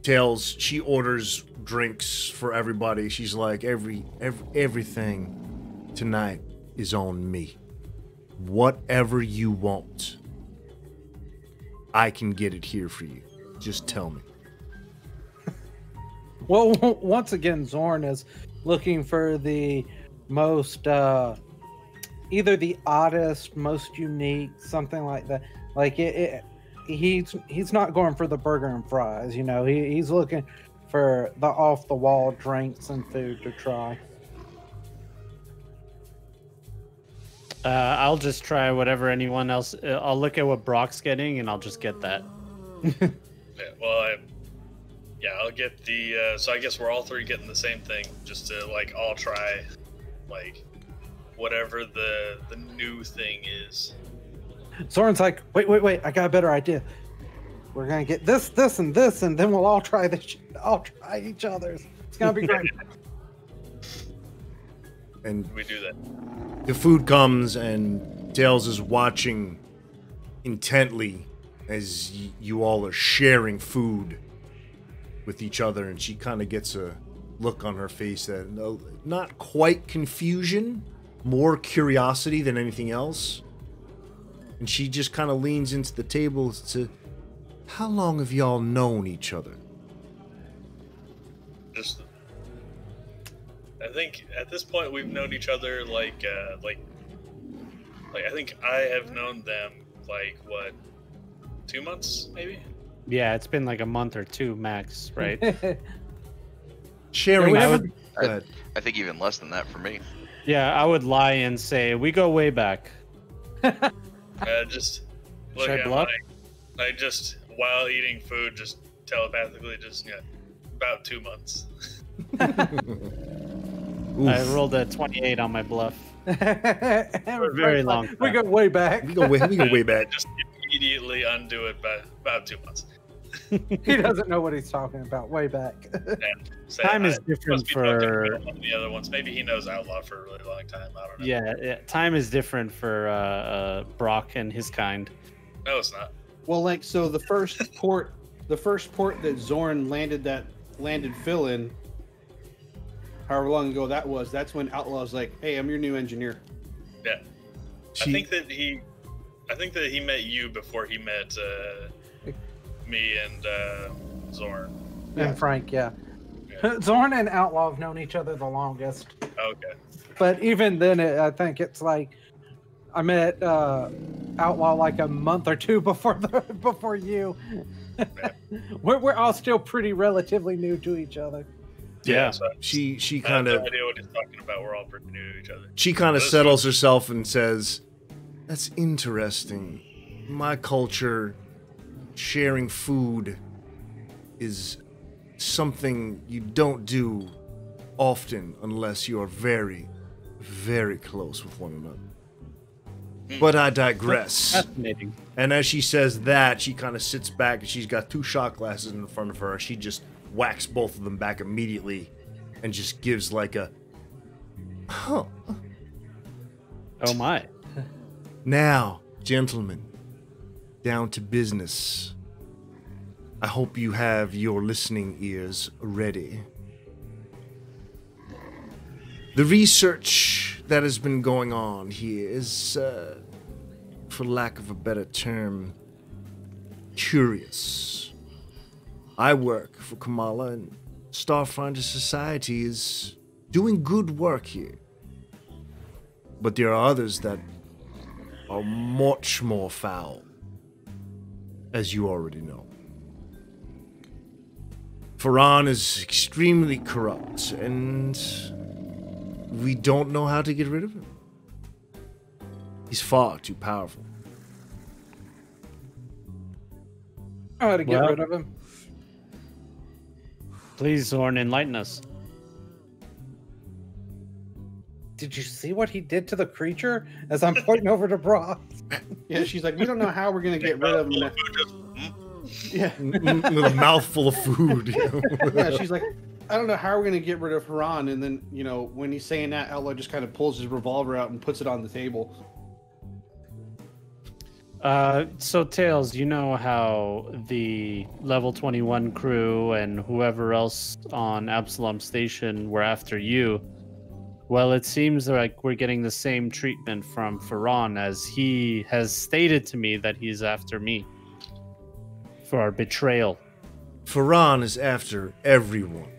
S1: Tails, she orders drinks for everybody. She's like, everything tonight is on me. Whatever you want, I can get it here for you. Just tell me.
S4: Well, once again, Zorn is looking for the most, either the oddest, most unique, something like that. Like he's not going for the burger and fries, you know. He's looking for the off the wall drinks and food to try.
S2: I'll just try whatever anyone else. I'll look at what Brock's getting, and I'll just get that.
S5: Yeah, well, I'll get the. So I guess we're all three getting the same thing, just to like all try, like, whatever the new thing is.
S4: Zorn's like, wait, I got a better idea. We're gonna get this, and this, and then we'll all try this. All try each other's. It's gonna be great.
S1: And
S5: We do that.
S1: the food comes, and Tails is watching intently as you all are sharing food with each other, and she kind of gets a look on her face that not quite confusion, more curiosity than anything else. And she just kind of leans into the table to, how long have y'all known each other?
S5: Just, I think at this point we've known each other like I think I have known them like what, 2 months maybe.
S2: Yeah, it's been like a month or two max, right?
S1: Sharing.
S2: Yeah,
S1: Go
S6: I think even less than that for me.
S2: Yeah, I would lie and say we go way back.
S5: Just look
S2: Should I
S5: at
S2: bluff?
S5: I just while eating food, just telepathically, just about 2 months.
S2: I rolled a 28 on my bluff.
S4: For
S2: a very long
S4: We
S2: time.
S4: go way back.
S1: We go way back.
S5: Just immediately undo it by about 2 months.
S4: He doesn't know what he's talking about. Way back.
S5: So
S2: Time is
S5: I
S2: different
S5: must be talking
S2: for-
S5: about one of the other ones. Maybe he knows Outlaw for a really long time. I don't know.
S2: Yeah, time is different for Brock and his kind.
S5: No, it's not.
S3: Well, like, so the first port that Zorn landed Phil in, however long ago that was, that's when Outlaw's like, hey, I'm your new engineer.
S5: Yeah. I think that he met you before he met me and Zorn.
S4: And Frank, yeah. Zorn and Outlaw have known each other the longest.
S5: Okay.
S4: But even then, I think it's like I met Outlaw like a month or two before you. We're all still pretty relatively new to each other.
S2: Yeah.
S5: So
S1: She
S5: I have
S1: kind
S5: no
S1: of
S5: idea what he's talking about. We're all pretty new to each other.
S1: she kind of settles herself and says, "That's interesting. My culture, sharing food is something you don't do often unless you are very, very close with one another. But I digress."
S2: Fascinating.
S1: And as she says that, she kind of sits back, and she's got 2 shot glasses in front of her. She just whacks both of them back immediately and just gives like a, huh.
S2: Oh my.
S1: Now, gentlemen, down to business. I hope you have your listening ears ready. The research that has been going on here is, for lack of a better term, curious. I work for Kamala, and Starfinder Society is doing good work here. But there are others that are much more foul, as you already know. Farhan is extremely corrupt, and we don't know how to get rid of him. He's far too powerful.
S4: How to get
S2: Well-
S4: rid of him?
S2: Please, Zorn, enlighten us.
S4: Did you see what he did to the creature? As I'm pointing over to Brock.
S3: Yeah, she's like, we don't know how we're gonna get rid of him. Yeah,
S1: With a mouthful of food.
S3: yeah. She's like, I don't know how we're gonna get rid of Haran. And then, you know, when he's saying that, Outlaw just kind of pulls his revolver out and puts it on the table.
S2: So Tails, you know how the level 21 crew and whoever else on Absalom Station were after you? Well, it seems like we're getting the same treatment from Ferran, as he has stated to me that he's after me for our betrayal.
S1: Ferran is after everyone.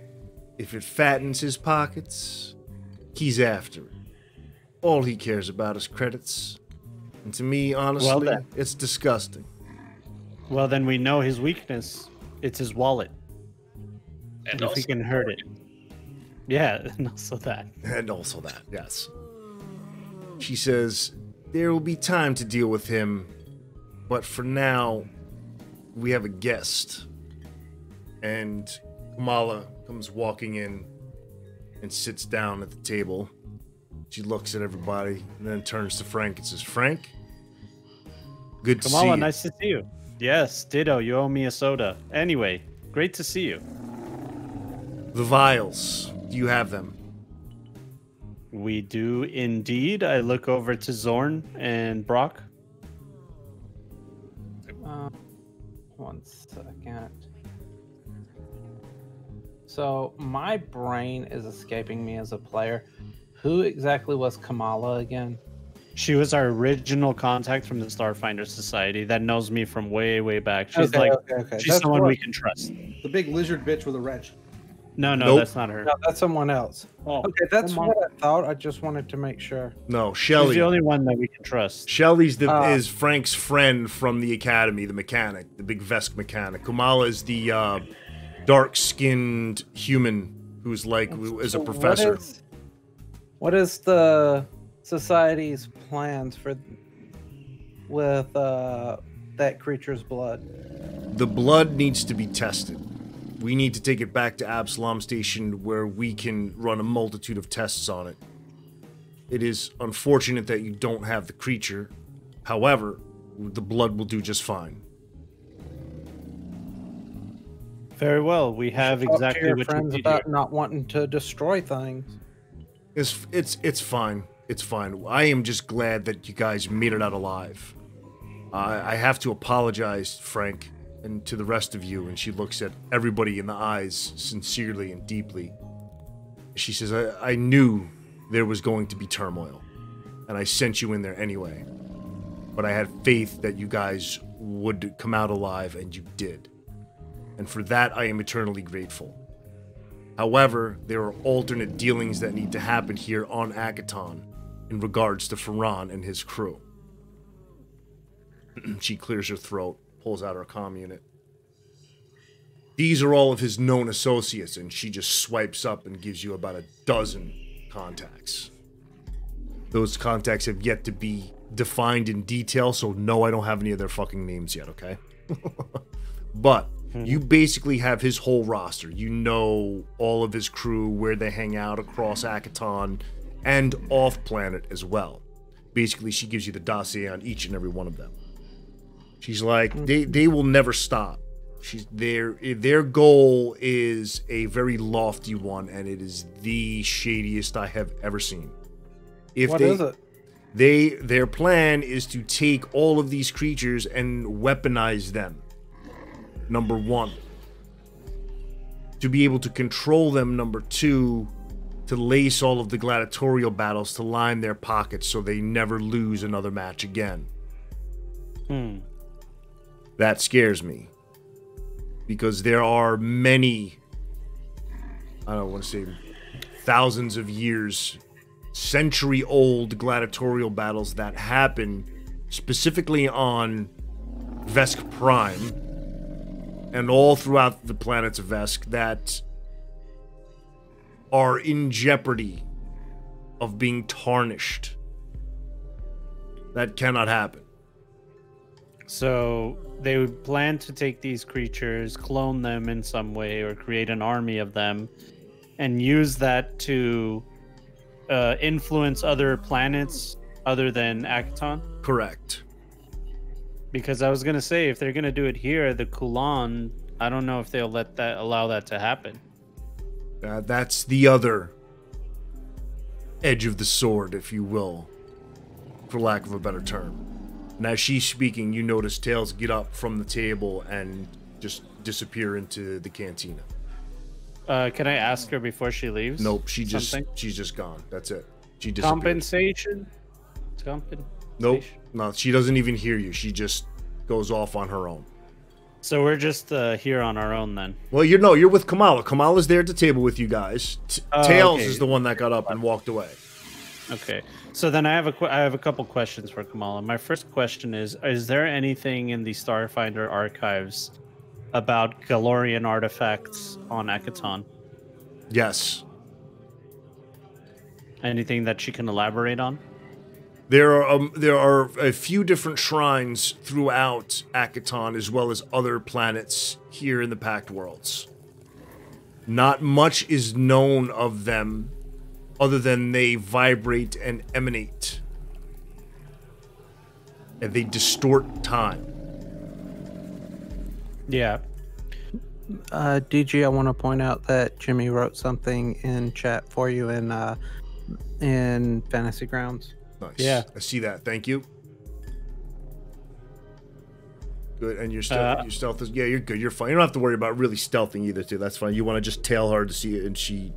S1: If it fattens his pockets, he's after it. All he cares about is credits. And to me, honestly, it's disgusting.
S2: Well, then we know his weakness. It's his wallet.
S5: And
S2: if
S5: also
S2: he can hurt it. Yeah, and also that.
S1: And also that, yes. She says, there will be time to deal with him, but for now, we have a guest. And Kamala comes walking in and sits down at the table. She looks at everybody and then turns to Frank and says, Frank, good to see you.
S2: Kamala, nice to see you. Yes, ditto, you owe me a soda. Anyway, great to see you.
S1: The vials, do you have them?
S2: We do indeed. I look over to Zorn and Brock.
S4: 1 second. So my brain is escaping me as a player. Who exactly was Kamala again?
S2: She was our original contact from the Starfinder Society that knows me from way, way back. She's
S4: Okay.
S2: she's
S3: That's
S2: someone
S3: what-
S2: we can trust.
S3: The big lizard bitch with a wrench.
S2: No,
S1: Nope.
S2: that's not her.
S4: No, that's someone else.
S2: Oh,
S4: Okay, that's
S2: come on.
S4: what I thought. I just wanted to make sure.
S1: No,
S2: She's
S1: Shelly.
S2: the only one that we can trust.
S1: Shelly's is Frank's friend from the academy, the mechanic, the big Vesk mechanic. Kamala is the dark-skinned human who's is a professor.
S4: What is the society's plans with that creature's blood?
S1: The blood needs to be tested. We need to take it back to Absalom Station where we can run a multitude of tests on it. It is unfortunate that you don't have the creature. However, the blood will do just fine.
S2: Very well. We have
S4: Talk to
S2: exactly
S4: your
S2: what you
S4: friends
S2: need
S4: about
S2: here.
S4: not wanting to destroy things.
S1: It's fine. It's fine. I am just glad that you guys made it out alive. I have to apologize, Frank, and to the rest of you. And she looks at everybody in the eyes sincerely and deeply. She says, I knew there was going to be turmoil, and I sent you in there anyway. But I had faith that you guys would come out alive, and you did. And for that, I am eternally grateful. However, there are alternate dealings that need to happen here on Akaton in regards to Ferran and his crew. She clears her throat, pulls out her comm unit. These are all of his known associates, and she just swipes up and gives you about a dozen contacts. Those contacts have yet to be defined in detail, so no, I don't have any of their fucking names yet, okay? But you basically have his whole roster. You know all of his crew, where they hang out across Akaton and off-planet as well. Basically, she gives you the dossier on each and every one of them. She's like, they will never stop. Their goal is a very lofty one, and it is the shadiest I have ever seen.
S4: What is it?
S1: Their plan is to take all of these creatures and weaponize them. Number one. To be able to control them, number two. To lace all of the gladiatorial battles to line their pockets so they never lose another match again. That scares me. Because there are many, I don't want to say thousands of years, century-old gladiatorial battles that happen specifically on Vesk Prime and all throughout the planets of Vesk that are in jeopardy of being tarnished. That cannot happen.
S2: So they would plan to take these creatures, clone them in some way, or create an army of them, and use that to influence other planets other than Akaton?
S1: Correct.
S2: Because I was going to say, if they're going to do it here, the Kulan, I don't know if they'll allow that to happen.
S1: That's the other edge of the sword, if you will, for lack of a better term. And as she's speaking, you notice Tails get up from the table and just disappear into the cantina.
S2: Can I ask her before she leaves?
S1: Nope, she's just gone. That's it. She disappeared.
S2: Compensation?
S1: Nope, no, she doesn't even hear you. She just goes off on her own.
S2: So we're just here on our own then.
S1: Well, you're with Kamala. Kamala's there at the table with you guys. Tails is the one that got up and walked away.
S2: Okay. So then I have a couple questions for Kamala. My first question is there anything in the Starfinder archives about Galorian artifacts on Akaton?
S1: Yes.
S2: Anything that she can elaborate on?
S1: There are a few different shrines throughout Akaton, as well as other planets here in the Pact Worlds. Not much is known of them, other than they vibrate and emanate. And they distort time.
S2: Yeah.
S4: DG, I want to point out that Jimmy wrote something in chat for you in Fantasy Grounds.
S1: Nice.
S2: Yeah.
S1: I see that. Thank you. Good. And your stealth is... Yeah, you're good. You're fine. You don't have to worry about really stealthing either, too. That's fine. You want to just tail her to see it, and she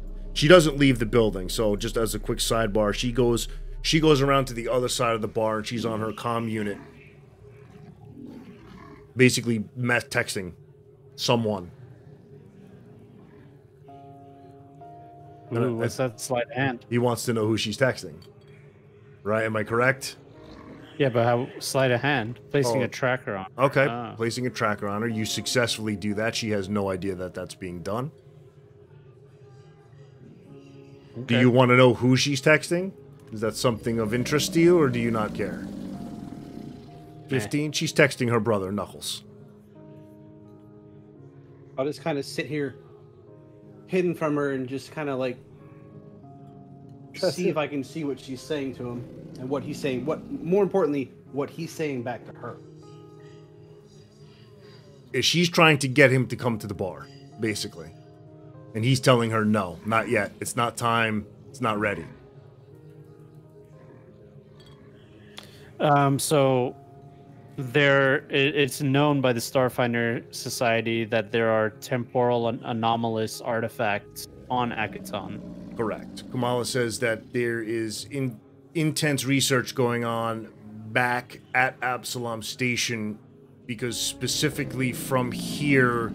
S1: doesn't leave the building. So just as a quick sidebar, she goes around to the other side of the bar, and she's on her comm unit. Basically, texting someone.
S2: Ooh, what's that sleight of hand?
S1: He wants to know who she's texting. Right? Am I correct?
S2: Yeah, but how sleight of hand? Placing a tracker on.
S1: Okay. Placing a tracker on her. You successfully do that. She has no idea that that's being done. Okay. Do you want to know who she's texting? Is that something of interest to you, or do you not care? 15? She's texting her brother, Knuckles.
S3: I'll just kind of sit here, hidden from her, and just kind of like see if I can see what she's saying to him and what he's saying. More importantly, what he's saying back to her.
S1: She's trying to get him to come to the bar, basically. And he's telling her, no, not yet. It's not time. It's not ready.
S2: So it's known by the Starfinder Society that there are temporal and anomalous artifacts on Akaton.
S1: Correct. Kamala says that there is intense research going on back at Absalom Station, because specifically from here,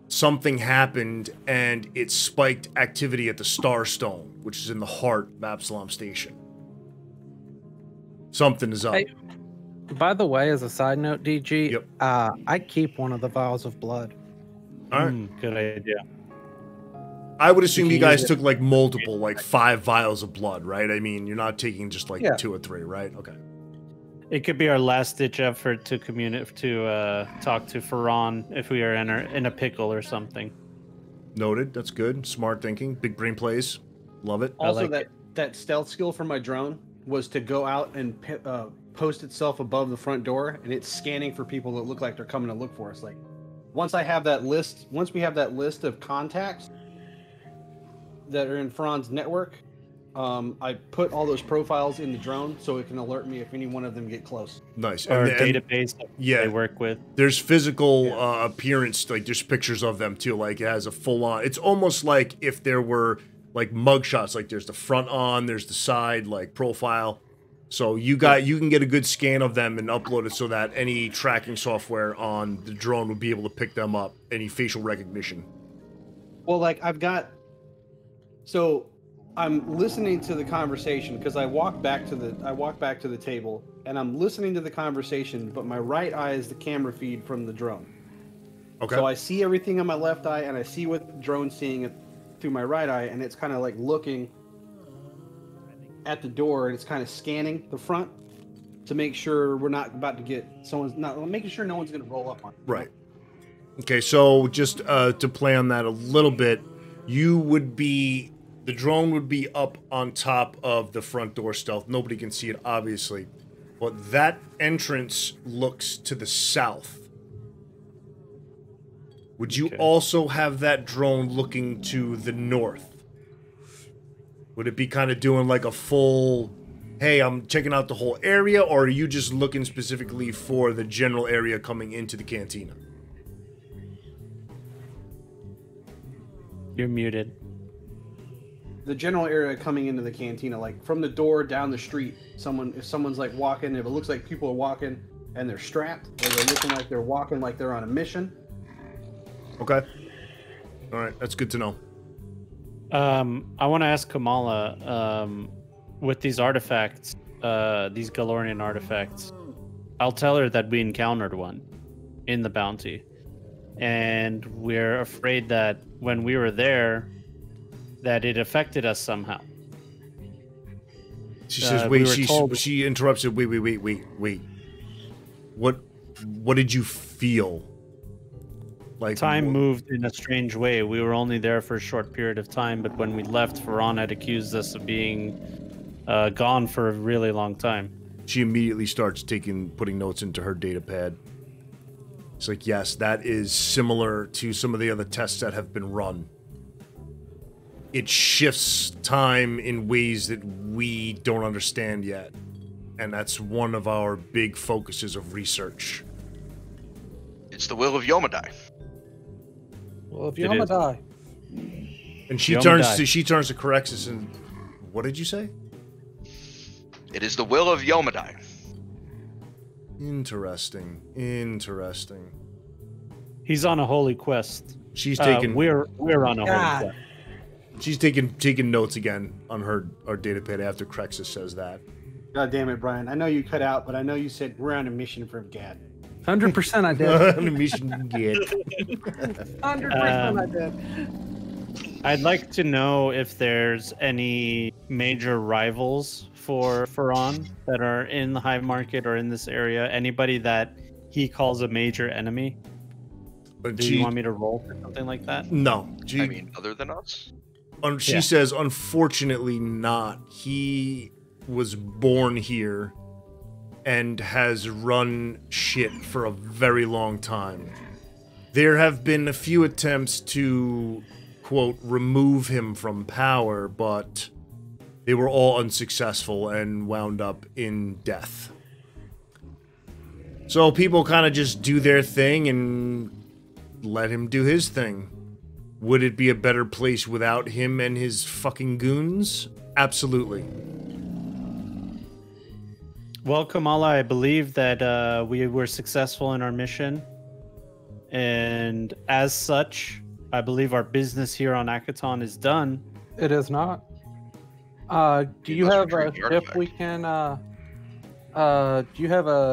S1: something happened and it spiked activity at the Starstone, which is in the heart of Absalom Station. Something is up.
S4: Hey, by the way, as a side note, DG,
S1: Yep.
S4: I keep one of the vials of blood.
S1: All right.
S2: Good idea.
S1: I would assume you guys took like multiple, like 5 vials of blood, right? I mean, you're not taking just like 2 or 3, right? Okay.
S2: It could be our last-ditch effort to talk to Ferran if we are in a pickle or something.
S1: Noted. That's good. Smart thinking. Big brain plays. Love it.
S3: Also, that stealth skill for my drone was to go out and post itself above the front door, and it's scanning for people that look like they're coming to look for us. Like, once we have that list of contacts that are in Ferran's network, I put all those profiles in the drone so it can alert me if any one of them get close.
S1: Nice.
S2: Or a database that they work with.
S1: There's physical appearance, like there's pictures of them too. Like it has a full on. It's almost like if there were like mugshots. Like there's the front on, there's the side like profile. So you can get a good scan of them and upload it so that any tracking software on the drone would be able to pick them up. Any facial recognition.
S3: Well, like So I'm listening to the conversation because I walk back to the table and I'm listening to the conversation, but my right eye is the camera feed from the drone.
S1: Okay.
S3: So I see everything on my left eye and I see what the drone's seeing through my right eye, and it's kind of like looking at the door and it's kind of scanning the front to make sure we're not about to get making sure no one's going to roll up on it.
S1: Right. Okay, so just to play on that a little bit, the drone would be up on top of the front door stealth. Nobody can see it, obviously. But that entrance looks to the south. Would you also have that drone looking to the north? Would it be kind of doing like a full hey, I'm checking out the whole area, or are you just looking specifically for the general area coming into the cantina?
S2: You're muted.
S3: The general area coming into the cantina, like from the door down the street, if someone's like walking, if it looks like people are walking and they're strapped, or they're looking like they're walking like they're on a mission.
S1: Okay. All right, that's good to know.
S2: I want to ask Kamala, with these artifacts, these Galorian artifacts, I'll tell her that we encountered one in the bounty. And we're afraid that when we were there, that it affected us somehow.
S1: She says, wait, she interrupts it. Wait. What did you feel? Like
S2: time moved in a strange way. We were only there for a short period of time, but when we left, Faran had accused us of being gone for a really long time.
S1: She immediately starts putting notes into her data pad. It's like, yes, that is similar to some of the other tests that have been run. It shifts time in ways that we don't understand yet. And that's one of our big focuses of research.
S6: It's the Will of Yomadai.
S4: Will of Yomadai.
S1: And she turns to Corexis and, what did you say?
S6: It is the Will of Yomadai.
S1: Interesting.
S2: He's on a holy quest.
S1: She's taking.
S2: We're on a holy quest.
S1: She's taking notes again on our data pad after Crexus says that.
S3: God damn it, Brian! I know you cut out, but I know you said we're on a mission for Gad.
S4: 100% I did.
S1: On a mission to get.
S4: 100% I did.
S2: I'd like to know if there's any major rivals for Faran that are in the Hive Market or in this area. Anybody that he calls a major enemy. Do you want me to roll for something like that?
S1: No.
S6: I mean, other than us?
S1: She says, unfortunately not. He was born here and has run shit for a very long time. There have been a few attempts to, quote, remove him from power, but they were all unsuccessful and wound up in death. So people kind of just do their thing and let him do his thing. Would it be a better place without him and his fucking goons? Absolutely.
S2: Well, Kamala, I believe that we were successful in our mission. And as such, I believe our business here on Akaton is done.
S4: It is not. Do you have a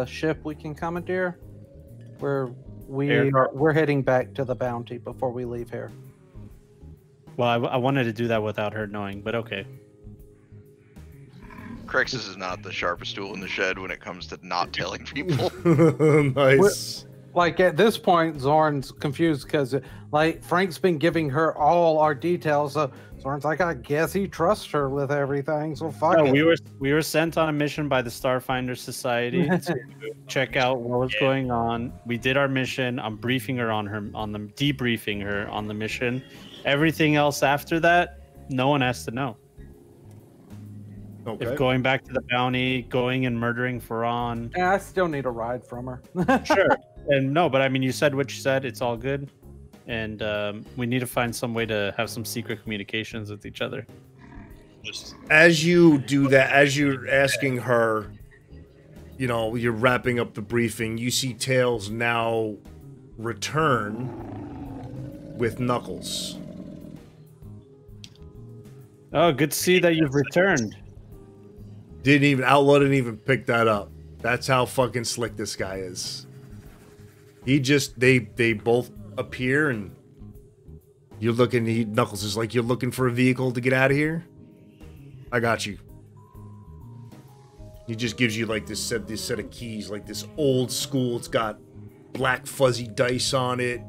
S4: ship we can commandeer? We're heading back to the bounty before we leave here.
S2: Well, I wanted to do that without her knowing, but okay.
S6: Crexus is not the sharpest tool in the shed when it comes to not telling people.
S1: Nice.
S4: Like, at this point, Zorn's confused because, like, Frank's been giving her all our details. So Zorn's like, I guess he trusts her with everything. So fuck it.
S2: We were sent on a mission by the Starfinder Society to check out what was going on. We did our mission. I'm briefing her debriefing her on the mission. Everything else after that, no one has to know.
S1: Okay.
S2: If going back to the bounty, going and murdering Faran.
S4: Yeah, I still need a ride from her.
S2: Sure. And no, but I mean, you said what you said. It's all good. And we need to find some way to have some secret communications with each other.
S1: As you do that, as you're asking her, you know, you're wrapping up the briefing, you see Tails now return with Knuckles.
S2: Oh, good to see that you've returned.
S1: Outlaw didn't even pick that up. That's how fucking slick this guy is. They both appear and you're looking, Knuckles is like, you're looking for a vehicle to get out of here? I got you. He just gives you like this set of keys, like this old school, it's got black fuzzy dice on it.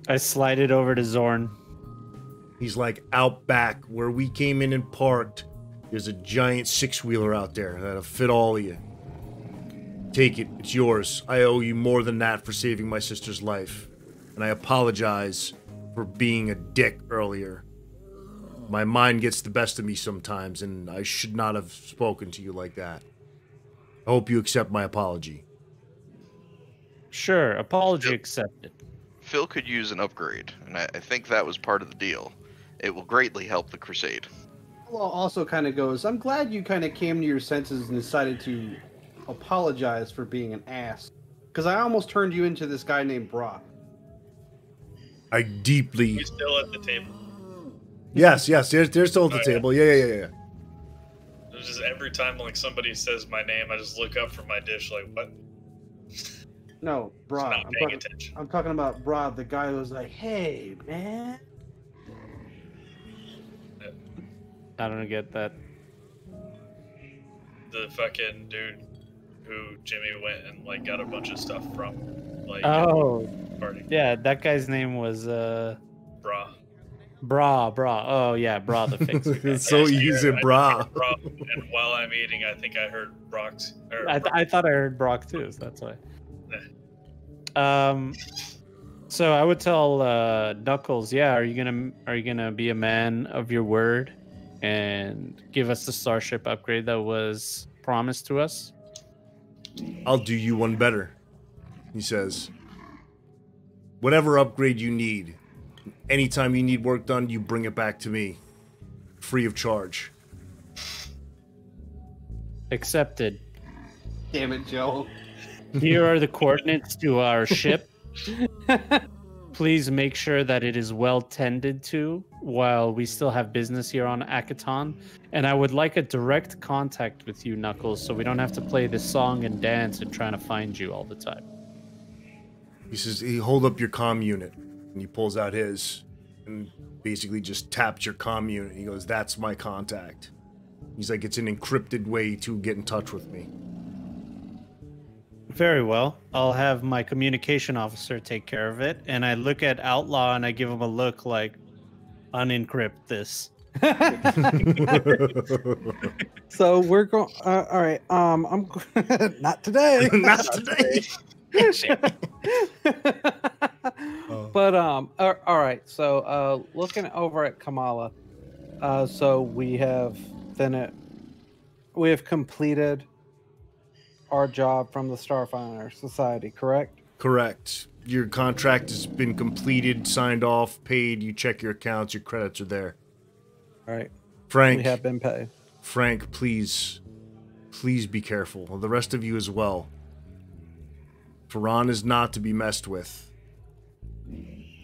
S2: I slide it over to Zorn.
S1: He's like, out back where we came in and parked, there's a giant six-wheeler out there that'll fit all of you. Take it, it's yours. I owe you more than that for saving my sister's life. And I apologize for being a dick earlier. My mind gets the best of me sometimes, and I should not have spoken to you like that. I hope you accept my apology.
S2: Sure, apology accepted.
S6: Phil could use an upgrade, and I think that was part of the deal. It will greatly help the Crusade.
S3: Well, also kind of goes, I'm glad you kind of came to your senses and decided to apologize for being an ass. Because I almost turned you into this guy named Brock.
S1: I deeply...
S5: He's still at the table.
S1: Yes, they're still at the table. Yeah.
S5: There's just every time like somebody says my name, I just look up from my dish like, what?
S3: No, Brock.
S5: Not paying attention.
S3: I'm talking about Brock, the guy who was like, hey, man.
S2: I don't get that.
S5: The fucking dude who Jimmy went and like got a bunch of stuff from, like,
S2: Oh,
S5: party.
S2: yeah, that guy's name was
S5: Bra.
S2: Oh yeah, Bra the fixer.
S1: It's so easy, brah.
S5: And while I'm eating, I think I heard Brock's.
S2: I thought I heard Brock too, so that's why. So I would tell Knuckles, yeah, are you gonna be a man of your word and give us the starship upgrade that was promised to us?
S1: I'll do you one better, he says. Whatever upgrade you need, anytime you need work done, you bring it back to me. Free of charge.
S2: Accepted.
S3: Damn it, Joe.
S2: Here are the coordinates to our ship. Please make sure that it is well tended to while we still have business here on Akaton. And I would like a direct contact with you, Knuckles, so we don't have to play this song and dance and trying to find you all the time.
S1: He says, he hold up your comm unit. And he pulls out his and basically just taps your comm unit. He goes, that's my contact. He's like, it's an encrypted way to get in touch with me.
S2: Very well. I'll have my communication officer take care of it. And I look at Outlaw and I give him a look like, unencrypt this.
S4: So we're going. All right. I'm not today.
S1: Not today.
S4: But all right. So looking over at Kamala, so we have completed our job from the Starfinder Society, correct?
S1: Correct. Your contract has been completed, signed off, paid. You check your accounts, your credits are there.
S4: All right.
S1: Frank.
S4: We have been paid.
S1: Frank, please be careful. The rest of you as well. Ferran is not to be messed with.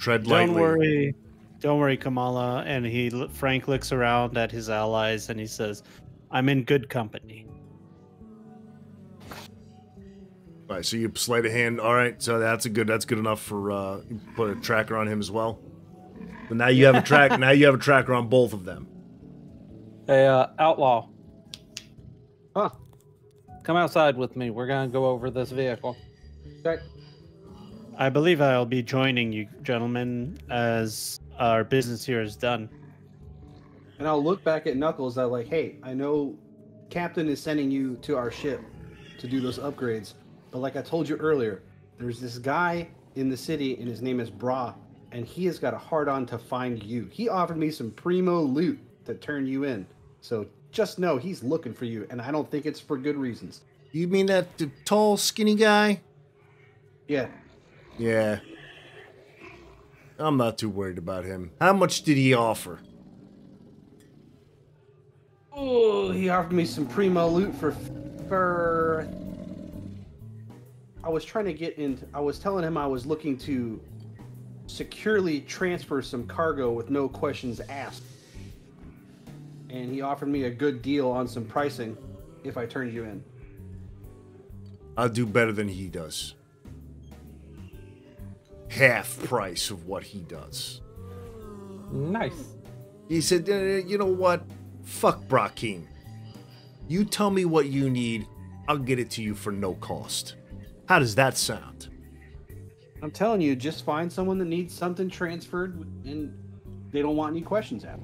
S1: Tread lightly.
S2: Don't worry, Kamala. And Frank looks around at his allies and he says, I'm in good company.
S1: All right, so you sleight of hand. All right, so that's good enough for you put a tracker on him as well. But now you have a track. Now you have a tracker on both of them.
S4: Hey, Outlaw.
S3: Huh.
S4: Come outside with me. We're gonna go over this vehicle.
S3: Okay.
S2: I believe I'll be joining you, gentlemen, as our business here is done.
S3: And I'll look back at Knuckles. I'm like, hey, I know Captain is sending you to our ship to do those upgrades. But like I told you earlier, there's this guy in the city, and his name is Bra, and he has got a hard-on to find you. He offered me some primo loot to turn you in. So just know he's looking for you, and I don't think it's for good reasons.
S1: You mean that tall, skinny guy?
S3: Yeah.
S1: Yeah. I'm not too worried about him. How much did he offer?
S3: Oh, he offered me some primo loot for... I was trying to get into... I was telling him I was looking to securely transfer some cargo with no questions asked. And he offered me a good deal on some pricing if I turned you in.
S1: I'll do better than he does. Half price of what he does.
S4: Nice.
S1: He said, you know what? Fuck Brakim. You tell me what you need, I'll get it to you for no cost. How does that sound?
S3: I'm telling you, just find someone that needs something transferred and they don't want any questions asked.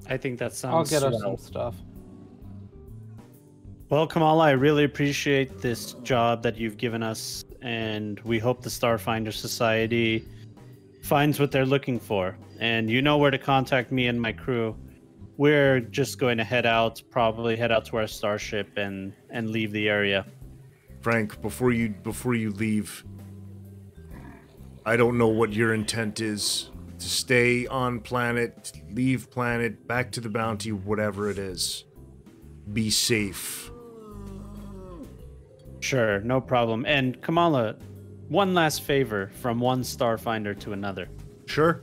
S2: I think that sounds
S4: I'll get us
S2: swell.
S4: some stuff.
S2: Well, Kamala, I really appreciate this job that you've given us, and we hope the Starfinder Society finds what they're looking for, and you know where to contact me and my crew. We're just going to probably head out to our starship and leave the area.
S1: Frank, before you leave, I don't know what your intent is. To stay on planet, leave planet, back to the bounty, whatever it is. Be safe.
S2: Sure, no problem. And Kamala, one last favor from one Starfinder to another.
S1: Sure.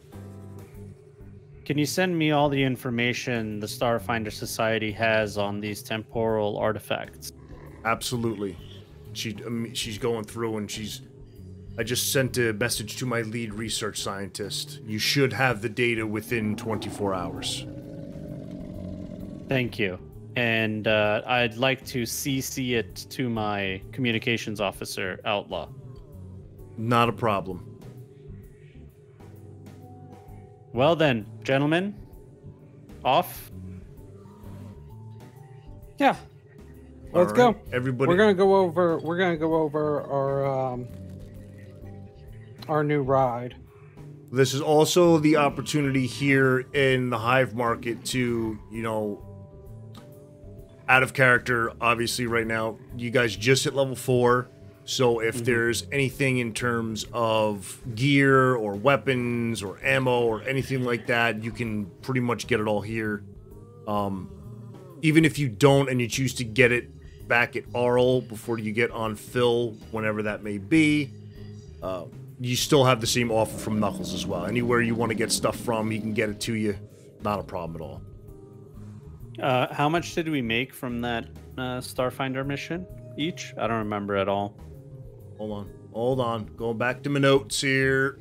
S2: Can you send me all the information the Starfinder Society has on these temporal artifacts?
S1: Absolutely. She's going through and I just sent a message to my lead research scientist. You should have the data within 24 hours.
S2: Thank you. And I'd like to CC it to my communications officer, Outlaw.
S1: Not a problem.
S2: Well then, gentlemen, off.
S4: Yeah. Let's go.
S1: Everybody.
S4: We're gonna go over our new ride.
S1: This is also the opportunity here in the Hive Market to, out of character, obviously right now, you guys just hit level 4. So if there's anything in terms of gear or weapons or ammo or anything like that, you can pretty much get it all here. Even if you don't and you choose to get it back at Arl before you get on Phil, whenever that may be, you still have the same offer from Knuckles as well. Anywhere you want to get stuff from, he can get it to you. Not a problem at all.
S2: How much did we make from that Starfinder mission each? I don't remember at all.
S1: Hold on. Going back to my notes here.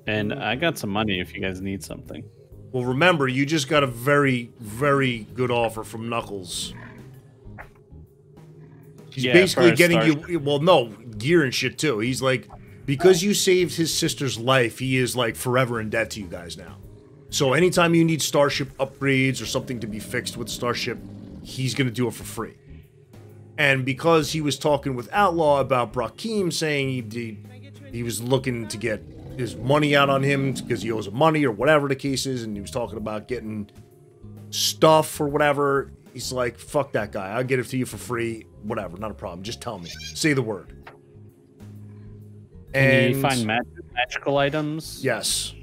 S2: And I got some money if you guys need something.
S1: Well, remember, you just got a very, very good offer from Knuckles. He's basically getting you... Well, no, gear and shit, too. He's like... Because you saved his sister's life, he is, like, forever in debt to you guys now. So anytime you need Starship upgrades or something to be fixed with Starship, he's going to do it for free. And because he was talking with Outlaw about Brakim saying he was looking to get his money out on him because he owes him money or whatever the case is, and he was talking about getting stuff or whatever, he's like, fuck that guy. I'll get it to you for free. Whatever, not a problem. Just tell me. Say the word.
S2: Can you find magical items?
S1: Yes.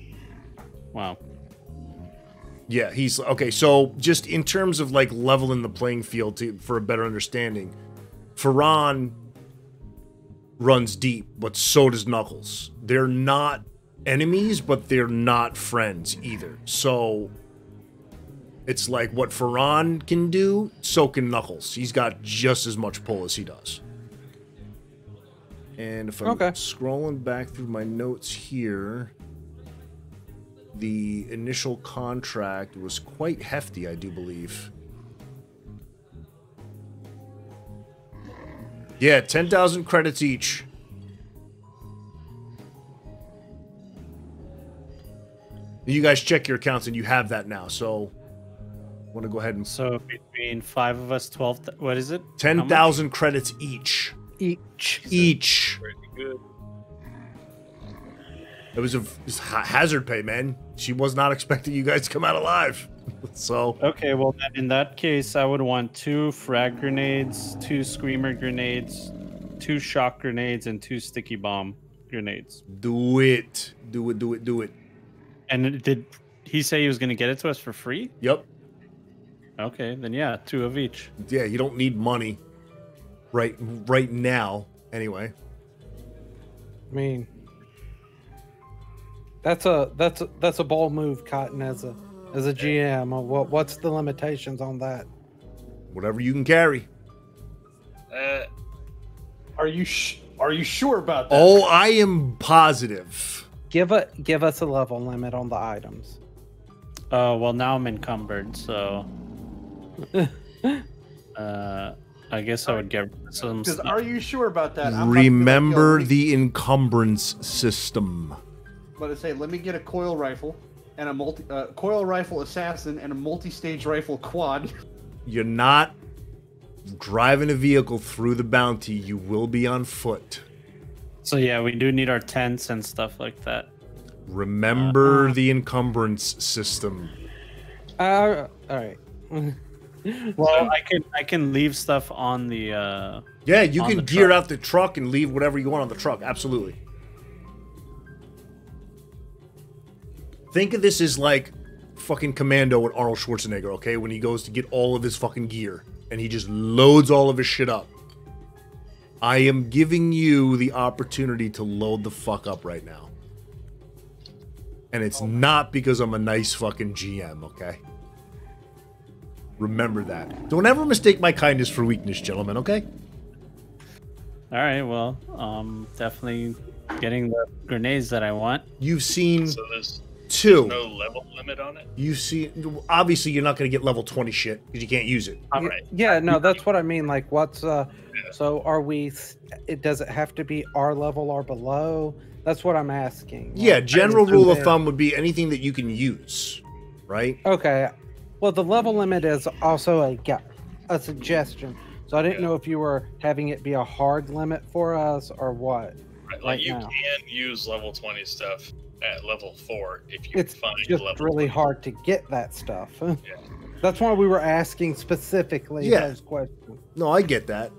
S2: Wow.
S1: Yeah, he's... Okay, so just in terms of, like, leveling the playing field for a better understanding, Farron runs deep, but so does Knuckles. They're not enemies, but they're not friends either. So it's like what Farron can do, so can Knuckles. He's got just as much pull as he does. And if I'm scrolling back through my notes here... The initial contract was quite hefty, I do believe. Yeah, 10,000 credits each. You guys check your accounts and you have that now, so... I want to go ahead and...
S2: So between 5 of us, 12... What is it?
S1: 10,000 credits each. Each.
S5: Pretty good.
S1: It was a hazard pay, man. She was not expecting you guys to come out alive. So...
S2: Okay, well, then in that case, I would want 2 frag grenades, 2 screamer grenades, 2 shock grenades, and 2 sticky bomb grenades.
S1: Do it. Do it.
S2: And did he say he was going to get it to us for free?
S1: Yep.
S2: Okay, then yeah, 2 of each.
S1: Yeah, you don't need money right now, anyway.
S4: I mean... That's a bold move, Cotton, as a GM. What's the limitations on that?
S1: Whatever you can carry.
S3: Are you sure about that?
S1: Oh, I am positive.
S4: Give us a level limit on the items.
S2: Well, now I'm encumbered, so I guess I would get some.
S3: Because are you sure about that?
S1: Remember the encumbrance system.
S3: But I say, let me get a coil rifle and a coil rifle assassin and a multi-stage rifle quad.
S1: You're not driving a vehicle through the bounty, you will be on foot.
S2: So yeah, we do need our tents and stuff like that.
S1: Remember the encumbrance system.
S4: All right.
S2: Well, I can leave stuff on the.
S1: Yeah, you
S2: on
S1: can
S2: the
S1: gear
S2: truck.
S1: out the truck and leave whatever you want on the truck. Absolutely. Think of this as like fucking Commando with Arnold Schwarzenegger, okay? When he goes to get all of his fucking gear and he just loads all of his shit up. I am giving you the opportunity to load the fuck up right now. And it's not because I'm a nice fucking GM, okay? Remember that. Don't ever mistake my kindness for weakness, gentlemen, okay?
S2: All right, well, definitely getting the grenades that I want.
S1: You've seen
S5: So there's
S1: two.
S5: no level limit on it.
S1: You see, obviously you're not going to get level 20 shit because you can't use it.
S5: Right.
S4: Yeah, no, that's what I mean. Like, what's so are we? Does it have to be our level or below? That's what I'm asking.
S1: Yeah,
S4: Like,
S1: general
S4: is
S1: rule of
S4: there-
S1: thumb would be anything that you can use, right?
S4: Okay. Well, the level limit is also a suggestion. So I didn't know if you were having it be a hard limit for us or what.
S5: Right. Like
S4: Right
S5: you
S4: now.
S5: can use level 20 stuff at level 4 if you
S4: It's
S5: find
S4: just
S5: level
S4: really
S5: 20.
S4: hard to get that stuff. That's why we were asking specifically
S1: Yeah.
S4: those questions.
S1: No, I get that.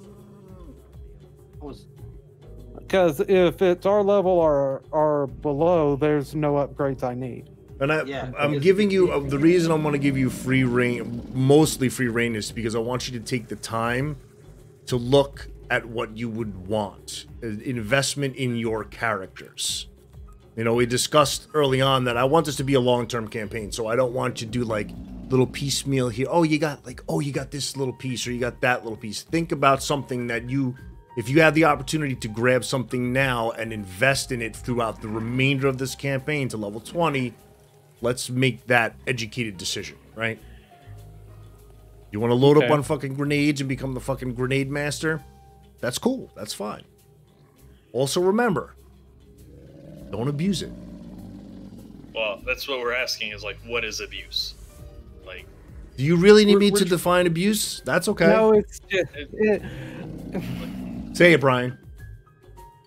S4: Because if it's our level or below, there's no upgrades I need.
S1: And
S3: Yeah,
S1: I'm
S3: because-
S1: giving you, the reason I'm going to give you free reign, mostly free reign, is because I want you to take the time to look at what you would want. Investment in your characters. You know, we discussed early on that I want this to be a long-term campaign, so I don't want you to do like little piecemeal here. Oh, you got this little piece or you got that little piece. Think about something that if you have the opportunity to grab something now and invest in it throughout the remainder of this campaign to level 20, let's make that educated decision, right? You want to load up
S2: Okay.
S1: on fucking grenades and become the fucking grenade master? That's cool. That's fine. Also remember, don't abuse it.
S5: Well, that's what we're asking is like, what is abuse? Like,
S1: Do you really need me
S4: We're-
S1: to define abuse? That's okay.
S4: No, it's just
S1: Say it, Brian.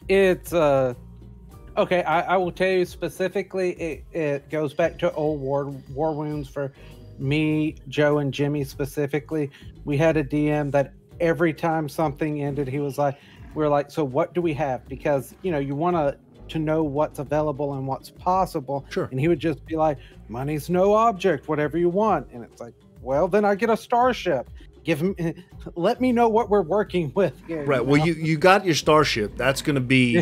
S4: it's okay. I will tell you specifically. It goes back to old war wounds for me, Joe, and Jimmy specifically. We had a DM that every time something ended, he was like, "We're like, so what do we have?" Because you want to know what's available and what's possible.
S1: Sure.
S4: And he would just be like, "Money's no object. Whatever you want." And it's like, well, then I get a starship. Let me know what we're working with here.
S1: Right. Well, you got your starship. That's going to be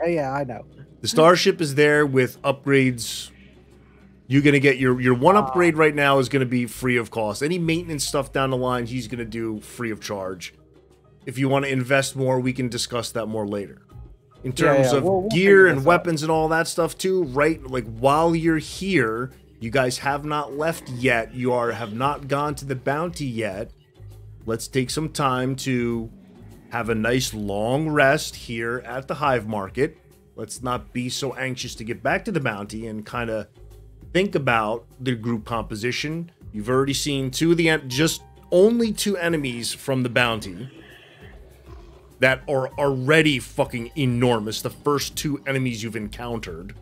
S4: yeah, I know.
S1: the starship is there with upgrades. You're going to get your one upgrade right now is going to be free of cost. Any maintenance stuff down the line, he's going to do free of charge. If you want to invest more, we can discuss that more later. In terms of
S4: We'll
S1: gear
S4: figure
S1: and
S4: this out.
S1: weapons and all that stuff too, right? Like while you're here, you guys have not left yet. Have not gone to the bounty yet. Let's take some time to have a nice long rest here at the Hive Market. Let's not be so anxious to get back to the bounty and kind of think about the group composition. You've already seen only two enemies from the bounty that are already fucking enormous. The first two enemies you've encountered.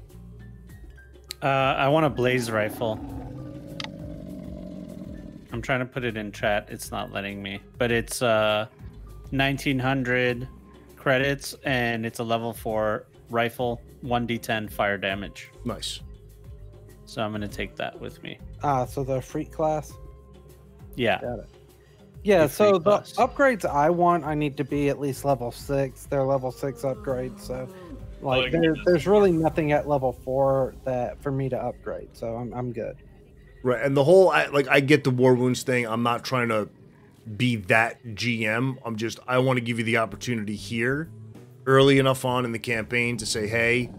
S2: I want a blaze rifle. I'm trying to put it in chat. It's not letting me. But it's 1900 credits and it's a level 4 rifle, 1d10 fire damage.
S1: Nice.
S2: So I'm going to take that with me.
S4: So the freak class.
S2: Yeah.
S4: Got it. Yeah,
S2: The
S4: so
S2: freak
S4: the
S2: class.
S4: upgrades I want, I need to be at least level 6. They're level 6 upgrades, so like there's really nothing at level 4 that for me to upgrade. So I'm good.
S1: Right, and the whole, I get the war wounds thing. I'm not trying to be that GM. I want to give you the opportunity here, early enough on in the campaign to say, hey,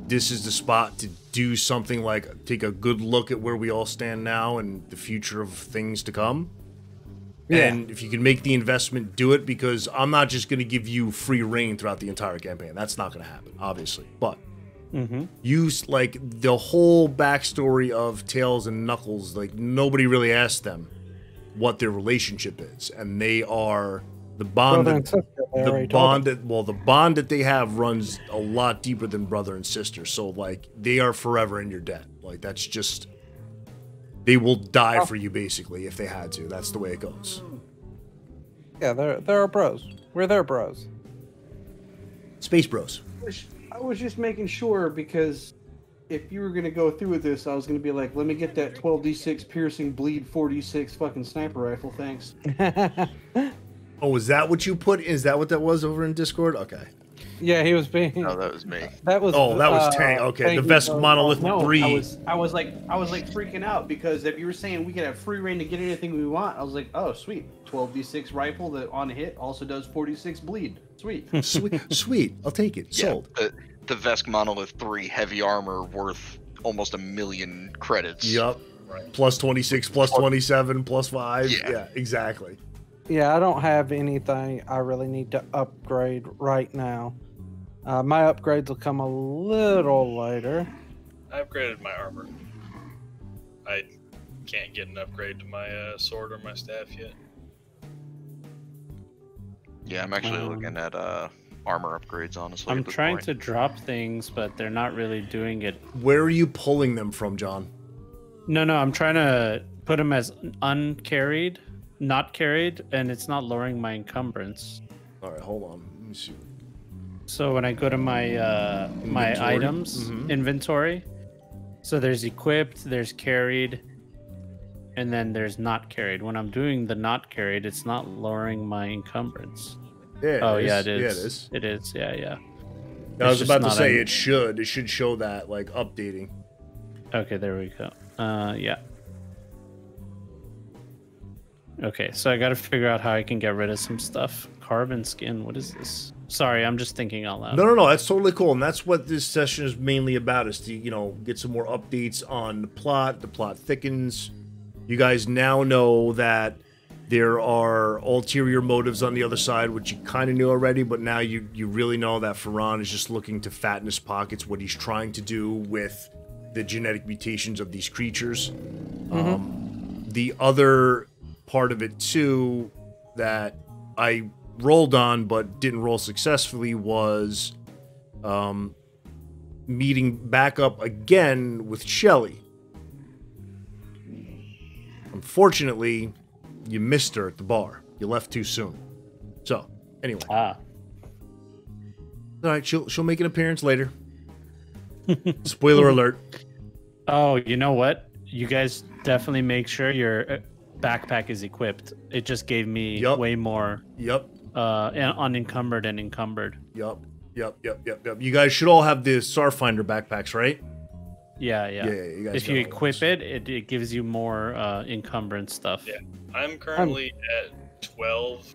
S1: this is the spot to do something like take a good look at where we all stand now and the future of things to come.
S4: Yeah.
S1: And if you can make the investment, do it, because I'm not just going to give you free reign throughout the entire campaign. That's not going to happen, obviously. But use like the whole backstory of Tails and Knuckles. Like nobody really asked them. what their relationship is, and they are the
S4: Brother
S1: bond.
S4: and sister, they
S1: The
S4: already told us.
S1: bond, the bond that they have runs a lot deeper than brother and sister. So like they are forever in your debt. Like that's just, they will die for you basically if they had to. That's the way it goes.
S4: Yeah, they're our bros. We're their bros.
S1: Space Bros.
S3: I was just making sure because if you were gonna go through with this, I was gonna be like, let me get that 12d6 piercing bleed 4d6 fucking sniper rifle, thanks.
S1: Oh, is that what you put? Is that what that was over in Discord? Okay.
S4: Yeah, he was being.
S6: No, that was me.
S4: That was.
S1: Oh, that was Tank. Okay, the Vesk Monolith
S3: No,
S1: 3.
S3: I was like freaking out because if you were saying we could have free reign to get anything we want, I was like, oh sweet, 12d6 rifle that on hit also does 46 bleed. Sweet.
S1: Sweet. I'll take it. Sold.
S6: Yeah, the Vesk Monolith 3 heavy armor worth almost 1 million credits.
S1: Yup. Plus 26, plus 27, plus 5.
S6: Yeah.
S1: Yeah, exactly.
S4: Yeah, I don't have anything I really need to upgrade right now. My upgrades will come a little later.
S5: I upgraded my armor. I can't get an upgrade to my sword or my staff yet.
S6: Yeah, I'm actually looking at armor upgrades, honestly.
S2: I'm
S6: at this
S2: trying
S6: point.
S2: to drop things, but they're not really doing it.
S1: Where are you pulling them from, John?
S2: No, I'm trying to put them as uncarried, not carried, and it's not lowering my encumbrance.
S1: All right, hold on. Let me see.
S2: So when I go to my my
S1: Inventory?
S2: items inventory, so there's equipped, there's carried, and then there's not carried. When I'm doing the not carried, it's not lowering my encumbrance.
S1: Yeah,
S2: Oh
S1: it
S2: yeah,
S1: is.
S2: it is.
S1: Yeah, it is.
S2: It is. Yeah, yeah.
S1: I was
S2: It's
S1: about to
S2: just
S1: say
S2: not
S1: it should. It should show that like updating.
S2: Okay, there we go. Yeah. Okay, so I got to figure out how I can get rid of some stuff. Carbon skin. What is this? Sorry, I'm just thinking out loud.
S1: No, that's totally cool, and that's what this session is mainly about: is to get some more updates on the plot. The plot thickens. You guys now know that there are ulterior motives on the other side, which you kind of knew already, but now you really know that Ferran is just looking to fatten his pockets. What he's trying to do with the genetic mutations of these creatures. The other part of it too that I rolled on but didn't roll successfully was meeting back up again with Shelly. Unfortunately, you missed her at the bar. You left too soon. So, anyway.
S2: Ah.
S1: All right, she'll make an appearance later. Spoiler alert.
S2: Oh, you know what? You guys definitely make sure your backpack is equipped. It just gave me way more unencumbered and encumbered.
S1: Yep. You guys should all have the Starfinder backpacks, right?
S2: Yeah.
S1: You guys
S2: If you
S1: got all
S2: equip
S1: those.
S2: it gives you more encumbrance stuff.
S5: Yeah, I'm currently at 12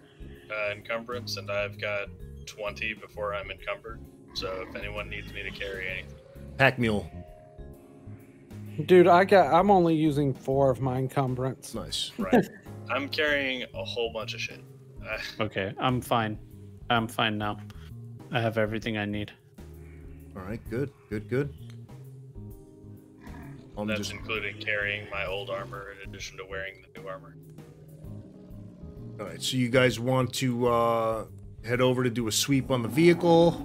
S5: encumbrance, and I've got 20 before I'm encumbered. So if anyone needs me to carry anything,
S1: Pack mule.
S4: Dude, I'm only using 4 of my encumbrance.
S1: Nice.
S5: right? I'm carrying a whole bunch of shit.
S2: Okay, I'm fine. I'm fine now. I have everything I need.
S1: All right, good.
S5: That's including carrying my old armor in addition to wearing the new armor.
S1: All right, so you guys want to head over to do a sweep on the vehicle?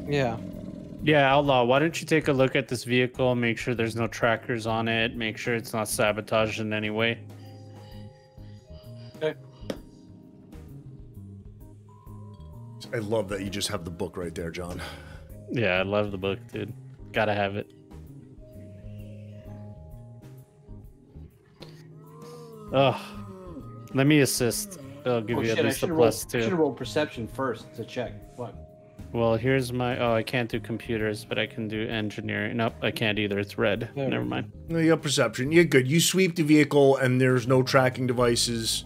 S4: Yeah.
S2: Yeah, Outlaw, why don't you take a look at this vehicle, make sure there's no trackers on it, make sure it's not sabotaged in any way.
S4: Okay.
S1: I love that you just have the book right there, John.
S2: Yeah, I love the book, dude. Gotta have it. Ugh. Let me assist. I'll give you at least a plus
S3: I should have
S2: 2.
S3: rolled perception first to check. What?
S2: Well, here's my... Oh, I can't do computers, but I can do engineering. Nope, I can't either. It's red.
S4: Yeah.
S2: Never mind.
S1: No, you got perception. You're good. You sweep the vehicle, and there's no tracking devices.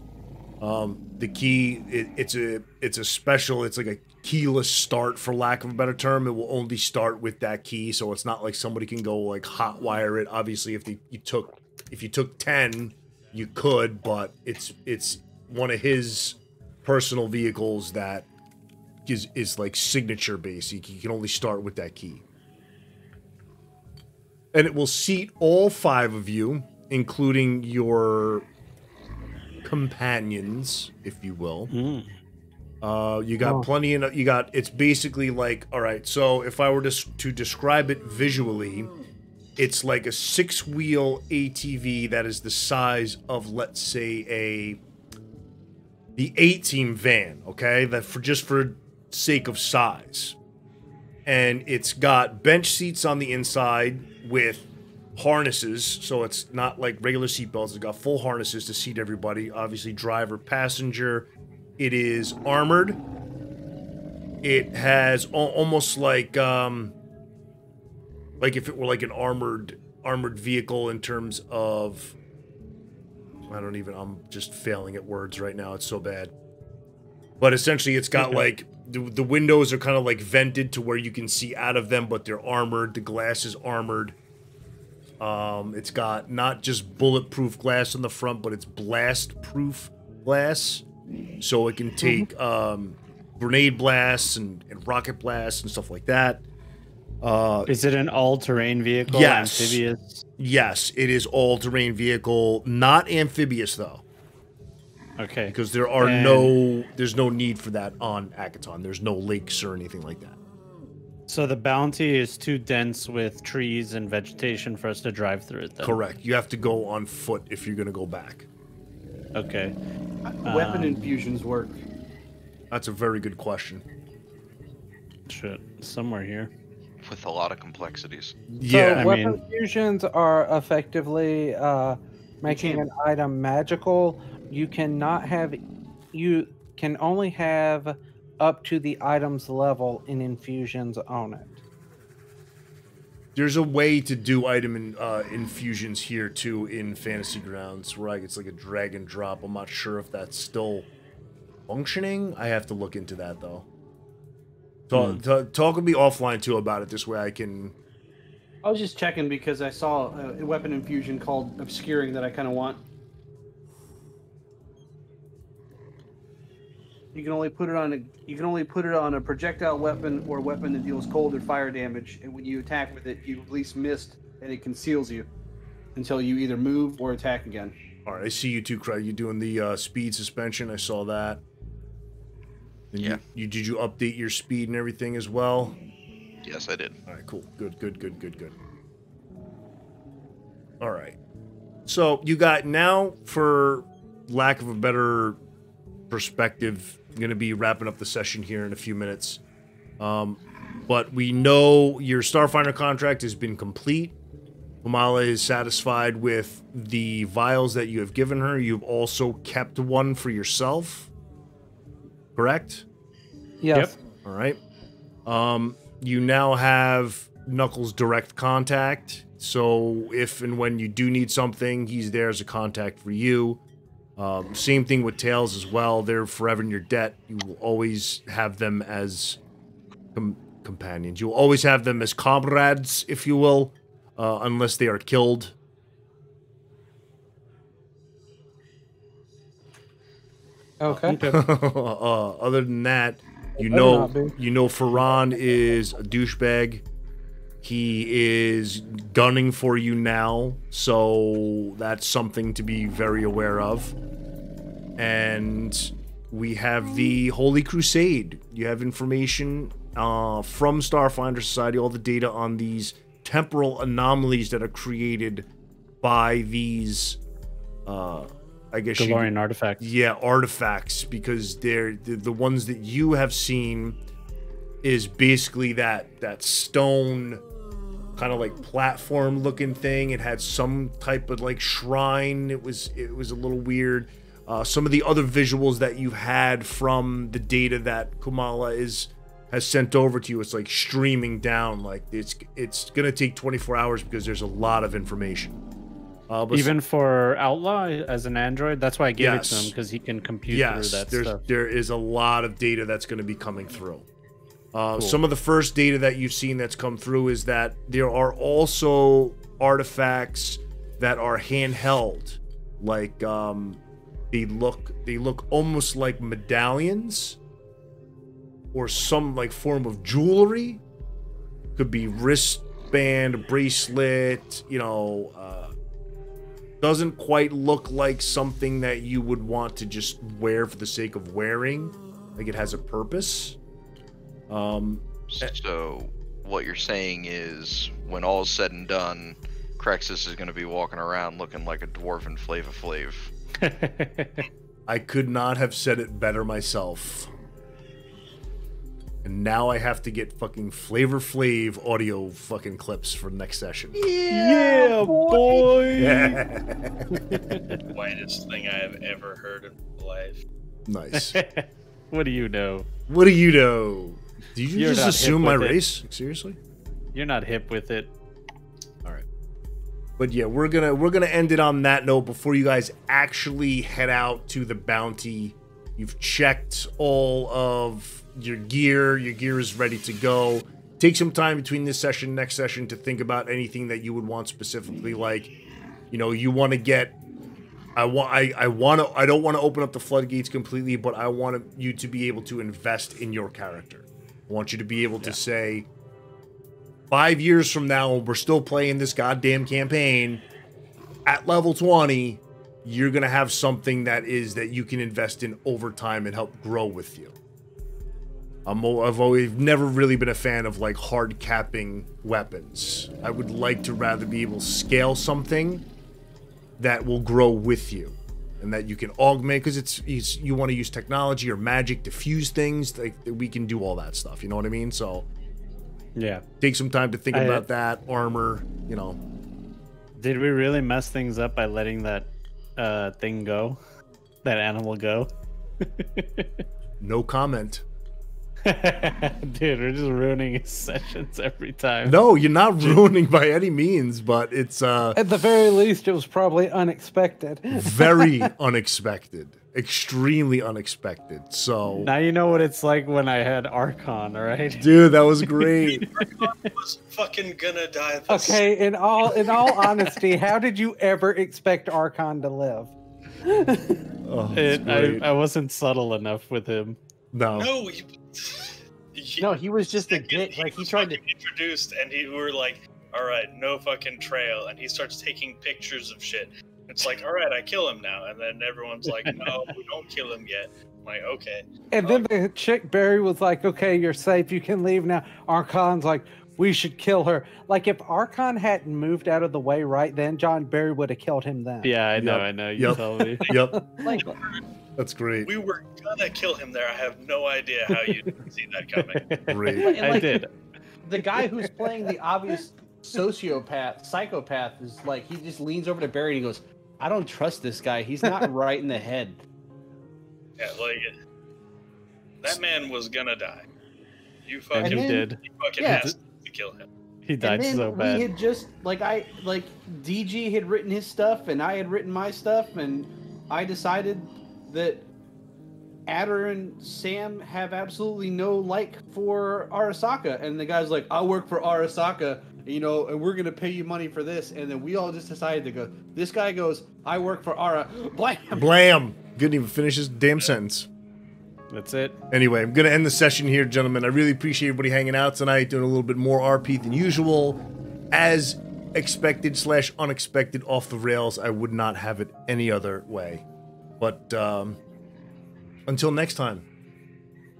S1: The key, it's a special. It's like a keyless start, for lack of a better term. It will only start with that key, so it's not like somebody can go like hotwire it. Obviously, if you took 10, you could, but it's one of his personal vehicles that is like signature based. You can only start with that key. And it will seat all 5 of you, including your companions, if you will.
S2: Mm.
S1: You got plenty of, it's basically like, all right, so if I were to describe it visually, it's like a 6-wheel ATV that is the size of, let's say, the A-Team van, okay? That for sake of size. And it's got bench seats on the inside with harnesses, so it's not like regular seatbelts. It's got full harnesses to seat everybody, obviously driver, passenger. It is armored. It has almost like if it were like an armored vehicle in terms of, I'm just failing at words right now. It's so bad. But essentially it's got like, the windows are kind of like vented to where you can see out of them, but they're armored. The glass is armored. It's got not just bulletproof glass on the front, but it's blast-proof glass. So it can take grenade blasts and rocket blasts and stuff like that.
S2: Is it an all-terrain vehicle?
S1: Yes.
S2: Amphibious?
S1: Yes, it is all-terrain vehicle. Not amphibious, though.
S2: Okay.
S1: Because there's no need for that on Akaton. There's no lakes or anything like that.
S2: So the bounty is too dense with trees and vegetation for us to drive through it, then?
S1: Correct. You have to go on foot if you're going to go back.
S2: Okay.
S3: Weapon infusions work.
S1: That's a very good question.
S2: Shit. Somewhere here.
S6: With a lot of complexities.
S1: Yeah.
S4: So weapon fusions are effectively making an item magical. You can only have up to the item's level in infusions on it.
S1: There's a way to do item infusions here too in Fantasy Grounds, where it's like a drag and drop. I'm not sure if that's still functioning. I have to look into that though. Talk with me offline too about it. This way I can.
S3: I was just checking because I saw a weapon infusion called Obscuring that I kind of want. You can only put it on a projectile weapon or a weapon that deals cold or fire damage, and when you attack with it, you release mist and it conceals you until you either move or attack again.
S1: All right, I see you too, Craig. You doing the speed suspension? I saw that. And
S6: yeah.
S1: Did you update your speed and everything as well?
S6: Yes, I did.
S1: All right, cool. Good. All right. So you got now, for lack of a better perspective, I'm going to be wrapping up the session here in a few minutes. But we know your Starfinder contract has been complete. Kamala is satisfied with the vials that you have given her. You've also kept one for yourself. Correct?
S4: Yes.
S2: Yep.
S1: All right. You now have Knuckles' direct contact. So if and when you do need something, he's there as a contact for you. Same thing with Tails as well. They're forever in your debt. You will always have them as companions. You will always have them as comrades, if you will, unless they are killed.
S4: Okay.
S1: Other than that, you know Ferran is a douchebag. He is gunning for you now, so that's something to be very aware of. And we have the Holy Crusade. You have information from Starfinder Society, all the data on these temporal anomalies that are created by these, I guess,
S2: DeLorean artifacts.
S1: Yeah, artifacts, because they're the ones that you have seen is basically that stone kind of like platform looking thing. It had some type of like shrine. It was a little weird. Some of the other visuals that you had from the data that Kamala has sent over to you, it's like streaming down. Like it's gonna take 24 hours because there's a lot of information.
S2: Even for Outlaw as an android, that's why I gave it to him, because he can compute through that stuff.
S1: There is a lot of data that's going to be coming through.
S2: Cool. Some
S1: of the first data that you've seen that's come through is that there are also artifacts that are handheld, like they look almost like medallions or some like form of jewelry. Could be wristband, bracelet, doesn't quite look like something that you would want to just wear for the sake of wearing. Like it has a purpose.
S6: So what you're saying is, when all is said and done, Crexus is going to be walking around looking like a dwarven Flava Flav.
S1: I could not have said it better myself. And now I have to get fucking Flavor Flav audio fucking clips for next session.
S2: Yeah, boy!
S5: Whitest thing I have ever heard in my life.
S1: Nice.
S2: What do you know?
S1: What do you know? Did you
S2: You're
S1: just
S2: not
S1: assume
S2: hip
S1: my
S2: with it.
S1: race? Seriously?
S2: You're not hip with it.
S1: All right. But yeah, we're gonna end it on that note before you guys actually head out to the bounty. You've checked all of your gear. Your gear is ready to go. Take some time between this session and next session to think about anything that you would want specifically. Like, you know, you want to get. I don't want to open up the floodgates completely, but I want you to be able to invest in your character. I want you to be able to say, 5 years from now, we're still playing this goddamn campaign at level 20. You're gonna have something that you can invest in over time and help grow with you. I've never really been a fan of like hard capping weapons. I would like to rather be able to scale something that will grow with you, and that you can augment, because you want to use technology or magic to fuse things. Like, we can do all that stuff. You know what I mean? So
S2: Yeah.
S1: take some time to think about that armor. You know,
S2: Did we really mess things up by letting that thing go? That animal go?
S1: no comment.
S2: Dude, we're just ruining his sessions every time.
S1: No, you're not ruining by any means, but it's
S4: At the very least, it was probably unexpected.
S1: very unexpected, extremely unexpected. So
S2: Now you know what it's like when I had Archon, all right?
S1: dude, that was great.
S5: Archon was fucking gonna die this.
S4: Okay, in all in all honesty, how did you ever expect Archon to live?
S1: Oh, it's great.
S2: I wasn't subtle enough with him.
S1: No,
S5: No,
S3: No, he was just a git. Like, he tried to.
S5: introduced, and we were like, all right, no fucking trail, and he starts taking pictures of shit. It's like, all right, I kill him now, and then everyone's like, no, we don't kill him yet. I'm like, okay.
S4: And then the chick Barry was like, okay, you're safe, you can leave now. Archon's like, we should kill her. Like, if Archon hadn't moved out of the way right then, John Barry would have killed him then.
S2: Yeah, I know,
S1: Yep.
S2: I know. You
S1: Yep.
S2: told me.
S1: Yep,
S3: Like,
S1: that's great.
S5: We were gonna kill him there. I have no idea how you didn't see that coming.
S1: Great.
S3: and,
S2: I
S3: like,
S2: did.
S3: the guy who's playing the obvious psychopath is like, he just leans over to Barry and he goes, I don't trust this guy. He's not right in the head.
S5: Yeah, like that man was gonna die. You
S2: And
S5: fucking,
S2: he
S3: then-
S2: did.
S5: you fucking
S3: Yeah.
S5: asked to kill him.
S2: He died
S3: And then
S2: so
S3: we
S2: bad.
S3: had just DG had written his stuff and I had written my stuff, and I decided that Adder and Sam have absolutely no like for Arasaka, and the guy's like, I work for Arasaka, you know, and we're gonna pay you money for this, and then we all just decided to go. This guy goes, I work for Ara. Blam.
S1: Blam. Couldn't even finish his damn sentence.
S2: That's it.
S1: Anyway, I'm going to end the session here, gentlemen. I really appreciate everybody hanging out tonight, doing a little bit more RP than usual. As expected / unexpected, off the rails. I would not have it any other way. But until next time,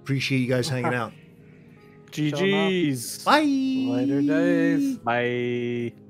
S1: appreciate you guys hanging out.
S2: GG's.
S1: Bye.
S4: Later days.
S2: Bye.